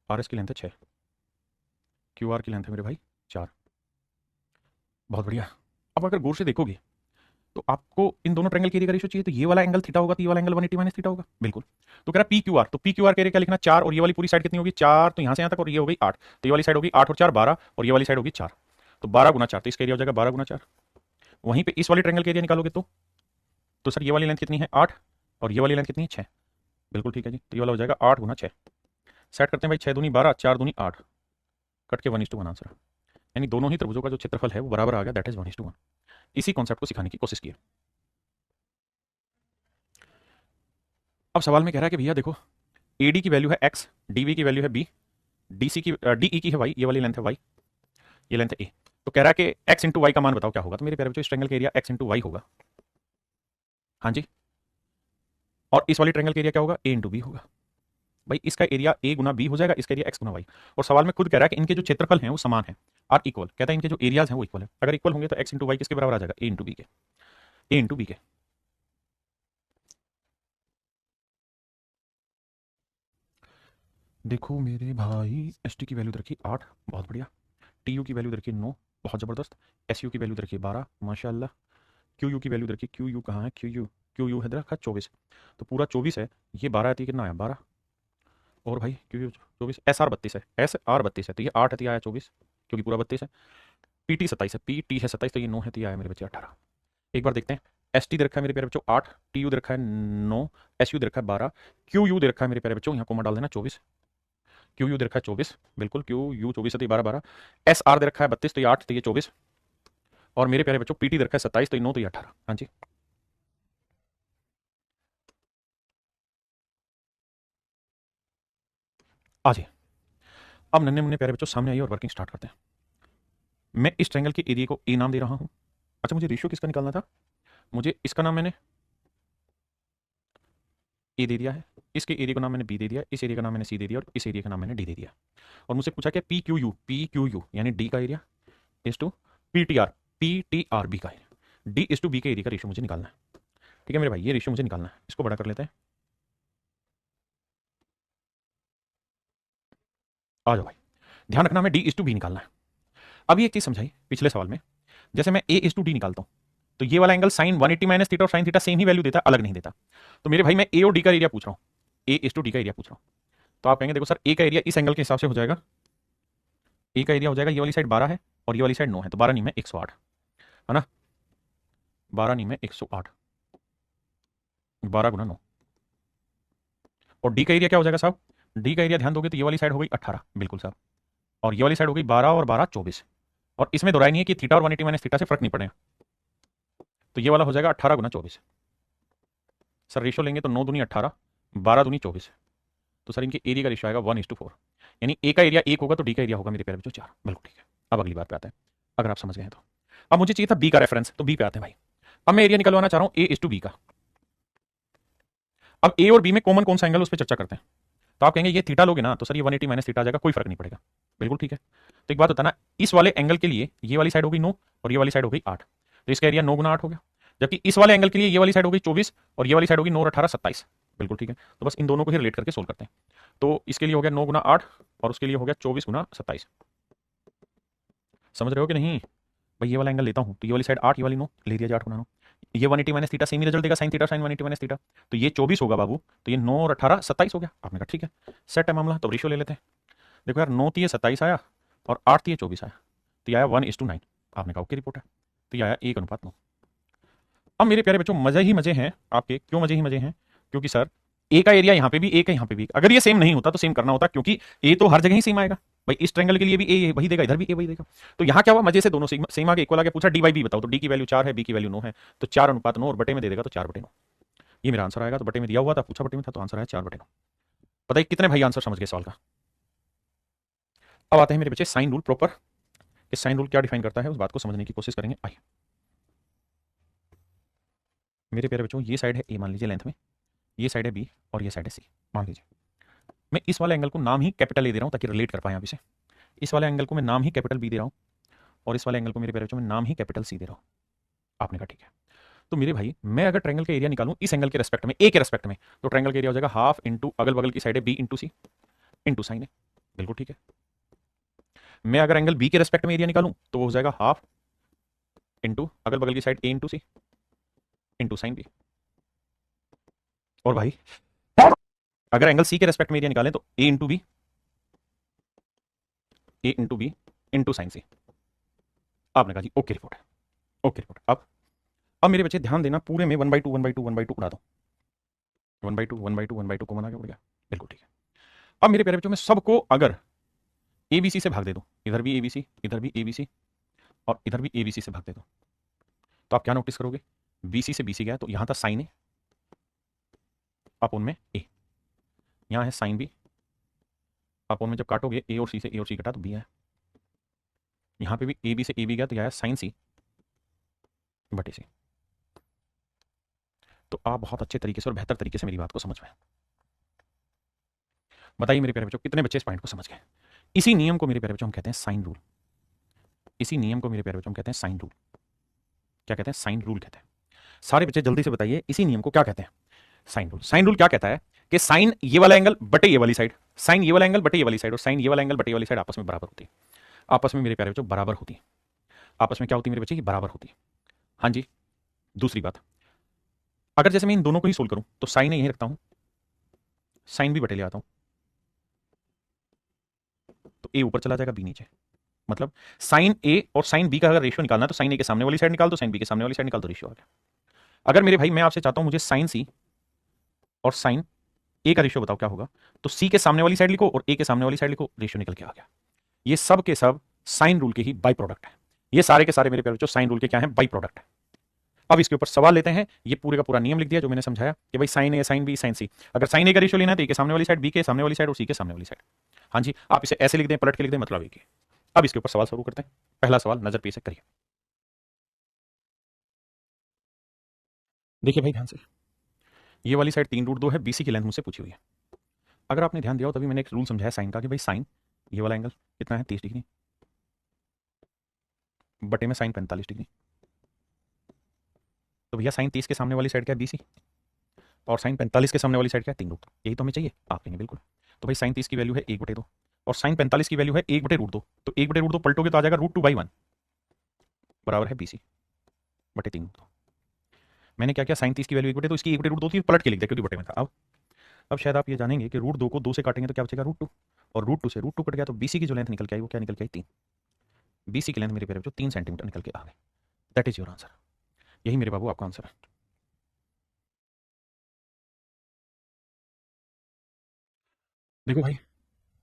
आरएस की लेंथ है 6, क्यूआर की लेंथ है मेरे भाई 4। बहुत बढ़िया। अब अगर गौर से देखोगे तो आपको इन दोनों ट्रायंगल के एरिया का रेशियो चाहिए, तो ये वाला एंगल थीटा होगा तो ये वाला एंगल 180 माइनस थीटा होगा, बिल्कुल। तो कह रहा है पी क्यू आर, तो पी क्यू आर के एरिया क्या लिखना, 4, और ये वाली पूरी साइड कितनी होगी 4, तो यहाँ से यहाँ तक, और ये हो गई 8, तो ये वाली साइड होगी 8 और 4 12, और ये वाली साइड होगी 4, तो 12 गुना 4, तो इसका एरिया हो जाएगा 12 गुना 4। वहीं पे इस वाले ट्रायंगल के एरिया निकालोगे तो सर ये वाली लेंथ कितनी है 8, और ये वाली लेंथ कितनी है 6, बिल्कुल ठीक है जी, तो ये वाला हो जाएगा 8 गुना 6। सेट करते हैं भाई, 6 दूनी 12, 4 दूनी 8, कट के 1:1 आंसर, यानी दोनों ही त्रिभुजों का जो क्षेत्रफल है वो बराबर आ गया, दैट इज 1:1। इसी कॉन्सेप्ट को सिखाने की कोशिश की है। अब सवाल में कह रहा है कि भैया देखो, एडी की वैल्यू है एक्स, डीवी की वैल्यू है बी, डीसी की डीई की है वाई, ये वाली लेंथ है वाई, ये लेंथ है ए। तो कह रहा है कि एक्स इंटू वाई का मान बताओ क्या होगा, तो मेरे प्यारे बच्चों इस ट्रायंगल का एरिया एक्स इंटू वाई होगा, हाँ जी, और इस वाली ट्रायंगल का एरिया क्या होगा, ए इंटू बी होगा। भाई इसका एरिया ए गुना बी हो जाएगा, इसका एरिया एक्स गुना वाई, और सवाल में खुद कह रहा है कि इनके जो क्षेत्रफल हैं वो समान है, आर इक्वल, कहता है इनके जो एरियाज हैं वो इक्वल है। अगर इक्वल होंगे तो एक्स इंटू वाई किसके बराबर आ जाएगा, ए इंटू बी के, ए इंटू बी के। देखो मेरे भाई, एस टी की वैल्यू रखी 8, बहुत बढ़िया, टी यू की वैल्यू रखी 9, बहुत ज़बरदस्त, एस यू की वैल्यू रखी 12, माशाल्लाह, क्यू यू की वैल्यू रखी, क्यू यू कहाँ है, क्यू यू है रखा 24, तो पूरा 24 है, ये 12 आती है, कितना आया 12, और भाई क्यू यू 24, एस आर 32 है, एस आर 32 है, तो ये 8 है तो ये आया 24, क्योंकि पूरा 32 है, पी टी 27 है, पी टी है 27, तो ये 9 है तो ये आया मेरे बच्चे 18। एक बार देखते हैं, एस टी दे रखा है मेरे प्यारे बच्चों 8, टी यू दे रखा है 9, एस यू दे रखा है 12, क्यू यू दे रखा है मेरे प्यारे बच्चों, यहाँ कोमा डाल देना 24, क्यू यू दे रखा है 24, बिल्कुल, क्यू यू 24 है तो ये 12 12, एस आर दे रखा है 32, तो ये 8, तो ये 24, और मेरे प्यारे बच्चों पीटी दे रखा है 27, तो ये 9, तो ये 18। हाँ जी, आ जाइए। अब नन्हे मुन्ने प्यारे बच्चों सामने आइए और वर्किंग स्टार्ट करते हैं। मैं इस ट्रायंगल के एरिया को ए नाम दे रहा हूं। अच्छा, मुझे रेशियो किसका निकालना था, मुझे इसका नाम मैंने ए दे दिया है, इसके एरिया का नाम मैंने बी दे दिया, इस एरिया का नाम मैंने सी दे दिया और इस एरिया का नाम मैंने डी दे दिया। और मुझसे पूछा क्या, पी क्यू यू यानी डी का area is to P T R B का area, D is to B के एरिया का रेशियो मुझे निकालना है। ठीक है मेरे भाई, ये रेशियो मुझे निकालना है, इसको बड़ा कर लेते हैं। आ जाओ भाई, ध्यान रखना, हमें डी इज टू बी निकालना है। अभी एक चीज समझाई पिछले सवाल में, जैसे मैं ए इज टू डी निकालता हूं, तो ये वाला एंगल साइन 180 माइनस थीटा और साइन थीटा सेम ही वैल्यू देता है, अलग नहीं देता। तो मेरे भाई मैं ए और डी का एरिया पूछ रहा हूं, ए इज टू डी का एरिया पूछ रहा हूं, तो आप कहेंगे देखो सर, ए का एरिया इस एंगल के हिसाब से हो जाएगा, ए का एरिया हो जाएगा, ये वाली साइड 12 है और ये वाली साइड 9 है, तो 12 नहीं में 108 है ना, 12 नहीं में 108, 12 गुना 9। और डी का एरिया क्या हो जाएगा साहब, डी का एरिया ध्यान दोगे तो ये वाली साइड हो गई 18, बिल्कुल साहब, और ये वाली साइड हो गई 12 और 12 24, और इसमें दोहराई नहीं है कि थीटा और 180 माइनस थीटा से फर्क नहीं पड़ेगा, तो ये वाला हो जाएगा 18 गुना 24। सर रेशियो लेंगे तो 9 दूनी 18, 12 दूनी 24, तो सर इनके एरिया का रेशियो आएगा 1:4, यानी ए का एरिया 1 होगा तो डी का एरिया होगा मेरे प्यारे बच्चों 4, बिल्कुल ठीक है। अब अगली बात पे आते हैं, अगर आप समझ गए हैं तो। अब मुझे चाहिए था बी का रेफरेंस, तो बी पे आते हैं भाई। अब मैं एरिया निकलवाना चाह रहा हूं ए इज टू बी का। अब ए और बी में कॉमन कौन सा एंगल, उस पर चर्चा करते हैं। तो आप कहेंगे ये थीटा लोगे ना, तो सर ये 180 माइनस थीटा आ जाएगा, कोई फर्क नहीं पड़ेगा, बिल्कुल ठीक है। तो एक बात होता है ना, इस वाले एंगल के लिए ये वाली साइड हो गई 9 और ये वाली साइड हो गई 8, तो इसका एरिया 9 गुना 8 हो गया। जबकि इस वाले एंगल के लिए ये वाली साइड हो गई 24 और ये वाली साइड होगी 9 और 18 27, बिल्कुल ठीक है। तो बस इन दोनों को ही रिलेट करके सोल्व करते हैं। तो इसके लिए हो गया 9 गुना 8 और उसके लिए हो गया 24 गुना 27, समझ रहे हो कि नहीं? भाई ये वाला एंगल लेता हूँ तो ये वाली साइड 8, ये वाली 9, ले दिया 8 गुना 9, ये 180 माइनस थीटा सेम ही रिजल्ट देगा, sine theta sine 180 minus theta, तो ये 24 होगा बाबू, तो ये 9 और 18 27 हो गया। आपने कहा ठीक है, सेट है मामला, तो रेशियो ले लेते हैं। देखो यार 9 थी 27 आया और 8 थी 24 आया, तो ये आया 1:9। आपने कहा ओके रिपोर्ट है, तो ये आया 1:9। अब मेरे प्यारे बच्चों मजे ही मजे हैं आपके, क्यों मजे ही मजे हैं, क्योंकि सर ए का एरिया यहाँ पे भी, ए का यहाँ पे भी, अगर ये सेम नहीं होता तो सेम करना होता, क्योंकि ए तो हर जगह ही सेम आएगा भाई, इस ट्रायंगल के लिए भी ए वही देगा, इधर भी ए वही देगा। तो यहाँ क्या हुआ, मजे से दोनों सेम आगे इक्वल आगे, पूछा डी बाई बी बताओ, तो डी की वैल्यू 4 है, बी की वैल्यू 9 है, तो 4:9 और बटे में दे देगा तो 4/9, ये मेरा आंसर आएगा। तो बटे में दिया हुआ था, पूछा बटे में था, तो आंसर आया 4/9। बताइए कितने भाई आंसर समझ गए सवाल का। अब आते हैं मेरे बच्चे साइन रूल प्रॉपर, कि साइन रूल क्या डिफाइन करता है, उस बात को समझने की कोशिश करेंगे। आइए मेरे प्यारे बच्चों, ये साइड है ए मान लीजिए लेंथ में, ये साइड है बी और ये साइड है सी मान लीजिए। मैं इस वाले एंगल को नाम ही कैपिटल ए दे रहा हूं ताकि रिलेट कर पाए आप इसे। इस वाले एंगल को मैं नाम ही कैपिटल बी दे रहा हूं और इस वाले एंगल को मेरे प्यारे बच्चों मैं नाम ही कैपिटल सी दे रहा हूं। आपने कहा ठीक है। तो मेरे भाई मैं अगर ट्रायंगल का एरिया निकालूं इस एंगल के रेस्पेक्ट में, ए के रेस्पेक्ट में, तो ट्रायंगल का एरिया हो जाएगा हाफ इंटू अगल बगल की साइड है B into C into sign ए। बिल्कुल ठीक है। मैं अगर एंगल बी के रेस्पेक्ट में एरिया निकालूं तो वो हो जाएगा हाफ इंटू अगल बगल की साइड ए into C into sine B. और भाई अगर एंगल सी के रेस्पेक्ट में एरिया निकालें तो ए इंटू बी, ए इंटू बी इंटू साइन सी। आपने कहा जी ओके रिपोर्ट है, ओके रिपोर्ट। अब मेरे बच्चे ध्यान देना, पूरे में 1/2 1/2 1/2 उड़ा दो, 1/2 1/2 1/2 कॉमन आ गया, उड़ गया। बिल्कुल ठीक है। अब मेरे प्यारे बच्चों में सबको अगर एबीसी से भाग दे दो, इधर भी एबीसी, इधर भी एबीसी और इधर भी एबीसी से भाग दे दो, तो आप क्या नोटिस करोगे, बीसी से बीसी गया तो यहां था साइन ए अपोन में ए, यहां है साइन बी अपोन में, जब काटोगे ए और सी कटा तो बी है, यहां पे भी ए बी से ए बी गया तो यह है साइन सी बटे सी। तो आप बहुत अच्छे तरीके से और बेहतर तरीके से मेरी बात को समझ पाए। बताइए मेरे प्यारे बच्चों कितने बच्चे इस पॉइंट को समझ गए। इसी नियम को मेरे प्यारे बच्चों हम कहते हैं साइन रूल, इसी नियम को मेरे प्यारे बच्चों हम कहते हैं साइन रूल। क्या कहते हैं, साइन रूल कहते हैं। सारे बच्चे जल्दी से बताइए इसी नियम को क्या कहते हैं, साइन रूल। साइन रूल क्या कहता है कि साइन ये वाला एंगल बटे ये वाली साइड, साइन ये वाला एंगल बटे ये वाली साइड और साइन ये वाला एंगल बटे ये वाली साइड आपस में बराबर होती है, आपस में मेरे प्यारे बच्चों बराबर होती है, आपस में क्या होती है मेरे बच्चे, बराबर होती है। हाँ जी। दूसरी बात, अगर जैसे मैं इन दोनों को ही सोल्व करूं तो साइन यहीं रखता हूं, साइन भी बटे ले आता हूं, तो ए ऊपर चला जाएगा बी नीचे। मतलब साइन ए और साइन बी का अगर रेशियो निकालना है तो साइन ए के सामने वाली साइड निकाल दो, साइन बी के सामने वाली साइड निकाल दो, रेशियो आ गया। अगर मेरे भाई मैं आपसे चाहता हूं मुझे साइन सी और साइन ए का रेशियो बताओ क्या होगा, तो सी के सामने वाली साइड लिखो और ए के सामने वाली साइड लिखो, रेशियो निकल के आ गया। ये सब के सब साइन रूल के ही बाई प्रोडक्ट है, ये सारे के सारे मेरे प्यारे बच्चों साइन रूल के क्या है, बाई प्रोडक्ट है। अब इसके ऊपर सवाल लेते हैं, ये पूरे का पूरा नियम लिख दिया जो मैंने समझाया कि भाई साइन ए साइन बी साइन सी, अगर साइन ए का रेशियो लेना है तो ए के सामने वाली साइड, बी के सामने वाली साइड और सी के सामने वाली साइड। हाँ जी, आप इसे ऐसे लिख दें, पलट के लिख दें, मतलब एक ही। अब इसके ऊपर सवाल शुरू करते हैं। पहला सवाल नजर पेश करिए, देखिए भाई ध्यान से, ये वाली साइड 3√2 है, बीसी की लेंथ मुझसे पूछी हुई है। अगर आपने ध्यान दिया हो तभी मैंने एक रूल समझाया साइन का कि भाई साइन ये वाला एंगल कितना है 30 डिग्री बटे में साइन 45 डिग्री, तो भैया साइन 30 के सामने वाली साइड क्या है, बीसी, और साइन 45 के सामने वाली साइड क्या है, 3√2, यही तो हमें चाहिए। आप कहेंगे बिल्कुल। तो भाई साइन 30 की वैल्यू है 1/2 और साइन 45 की वैल्यू है 1/√2, तो 1/√2 पलटोगे तो आ जाएगा √2/1 बराबर है बीसी बटे 3√2। मैंने क्या किया, साइन 30 की वैल्यू 1/2, इसकी 1/√2 थी, पलट के लिख दिया क्योंकि बटे में था। अब शायद आप ये जानेंगे कि √2 को 2 से काटेंगे तो क्या बचेगा, √2, और √2 से √2 कट गया तो बीसी की जो लेंथ निकल के आई वो क्या निकल के आई, 3। बीसी की लेंथ मेरे प्यारे बच्चों 3 सेंटीमीटर निकल के आ गई। दैट इज योर आंसर, यही मेरे बाबू आपका आंसर है। देखो भाई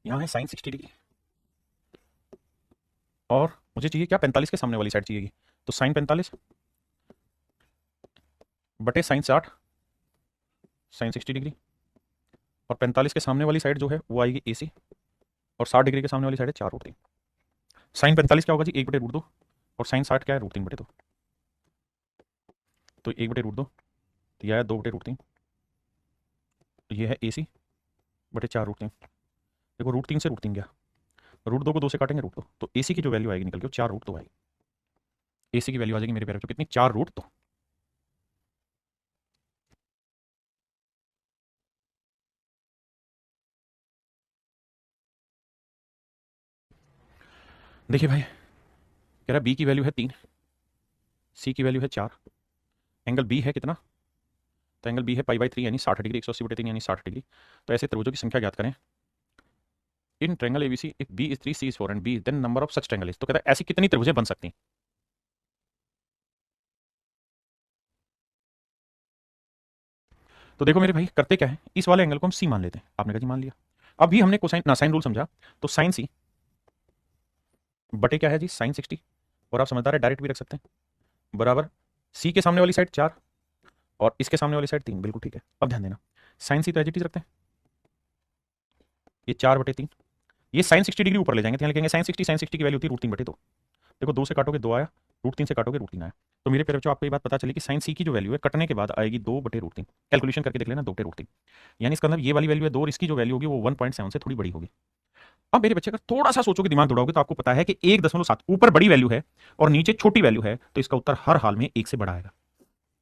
यहाँ है साइन 60 डिग्री और मुझे चाहिए क्या, 45 के सामने वाली साइड चाहिएगी, तो साइन 45 बटे साइन 60 साइन 60 डिग्री, और 45 के सामने वाली साइड जो है वो आएगी एसी, और 60 डिग्री के सामने वाली साइड है 4√3। साइन 45 क्या होगा जी, 1/√2, और साइन 60 क्या है, √3/2, तो 1/√2, तो यह है 2/√3, तो ये है एसी बटे 4√3। देखो √3 से √3 गया, √2 को 2 से काटेंगे √2, तो एसी की जो वैल्यू आएगी निकल के 4√2 आएगी। एसी की वैल्यू आ जाएगी मेरे प्यारे बच्चों कितनी, 4√2। देखिए भाई कह रहा है बी की वैल्यू है 3, सी की वैल्यू है 4, एंगल बी है कितना, तो एंगल बी है π/3 यानी 60 डिग्री, 180/3 यानी 60 डिग्री। तो ऐसे त्रिभुजों की संख्या ज्ञात करें in triangle ABC if b is 3 c is 4 and b then number of such triangle is. तो कहता है ऐसी कितनी त्रिभुजें बन सकती हैं। तो देखो मेरे भाई करते क्या है, इस वाले एंगल को हम सी मान लेते हैं। आपने कहा जी मान लिया। अभी हमने कोसाइन ना साइन रूल समझा, तो साइन सी बटे क्या है जी साइन 60, और आप समझदार है डायरेक्ट भी रख सकते हैं, बराबर सी के सामने वाली साइड 4 और इसके सामने वाली साइड 3। बिल्कुल ठीक है। अब ध्यान देना साइन सी तो एज इट इज रखते हैं, ये 4/3, ये साइन 60 डिग्री ऊपर ले जाएंगे, तो यहाँ लिखेंगे साइन 60 की वैल्यू होती है √3/2। देखो 2 से काटोगे 2 आया, √3 से काटोगे √3 आया। तो मेरे प्यारे बच्चों आपको ये बात पता चली कि साइन सी की जो वैल्यू है कटने के बाद आएगी 2/√3। कैलकुलेशन करके देख लेना 2/√3, यानी इसका मतलब ये वाली वैल्यू है 2 और इसकी जो वैल्यू होगी वो 1.7 से थोड़ी बड़ी होगी। अब मेरे बच्चे अगर थोड़ा सा सोचोगे दिमाग दौड़ाओगे तो आपको पता है कि 1.7 ऊपर बड़ी वैल्यू है और नीचे छोटी वैल्यू है, तो इसका उत्तर हर हाल में 1 से बड़ा आएगा।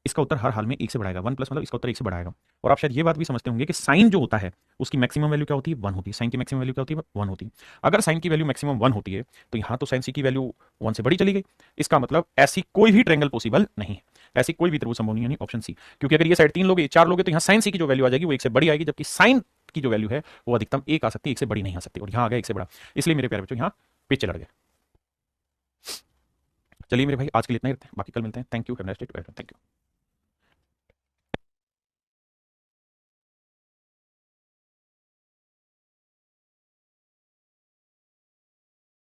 इसका उत्तर हर हाल में 1 से बढ़ाएगा, 1 प्लस मतलब इसका उत्तर 1 से बढ़ाएगा। और आप शायद ये बात भी समझते होंगे कि साइन जो होता है उसकी मैक्सिमम वैल्यू क्या होती है, 1 होती है। साइन की मैक्सिमम वैल्यू क्या होती है, 1 होती है। अगर साइन की वैल्यू मैक्सिमम 1 होती है तो यहाँ तो साइन सी की वैल्यू 1 से बड़ी चली गई। इसका मतलब ऐसी कोई भी ट्रायंगल पॉसिबल नहीं है, ऐसी कोई भी त्रिभुज संभव नहीं, यानी ऑप्शन सी। क्योंकि अगर ये साइड 3 लोगे 4 लोगे तो यहाँ साइन सी की जो वैल्यू आ जाएगी वो 1 से बड़ी आएगी, जबकि साइन की जो वैल्यू है वो अधिकतम 1 आ सकती है, 1 से बड़ी नहीं आ सकती, और यहाँ आ गया 1 से बड़ा। इसलिए मेरे प्यारे बच्चों यहाँ पिच लड़ गए। चलिए मेरे भाई आज के लिए इतना ही रखते हैं, बाकी कल मिलते हैं। Thank you, have a nice day to everyone. Thank you.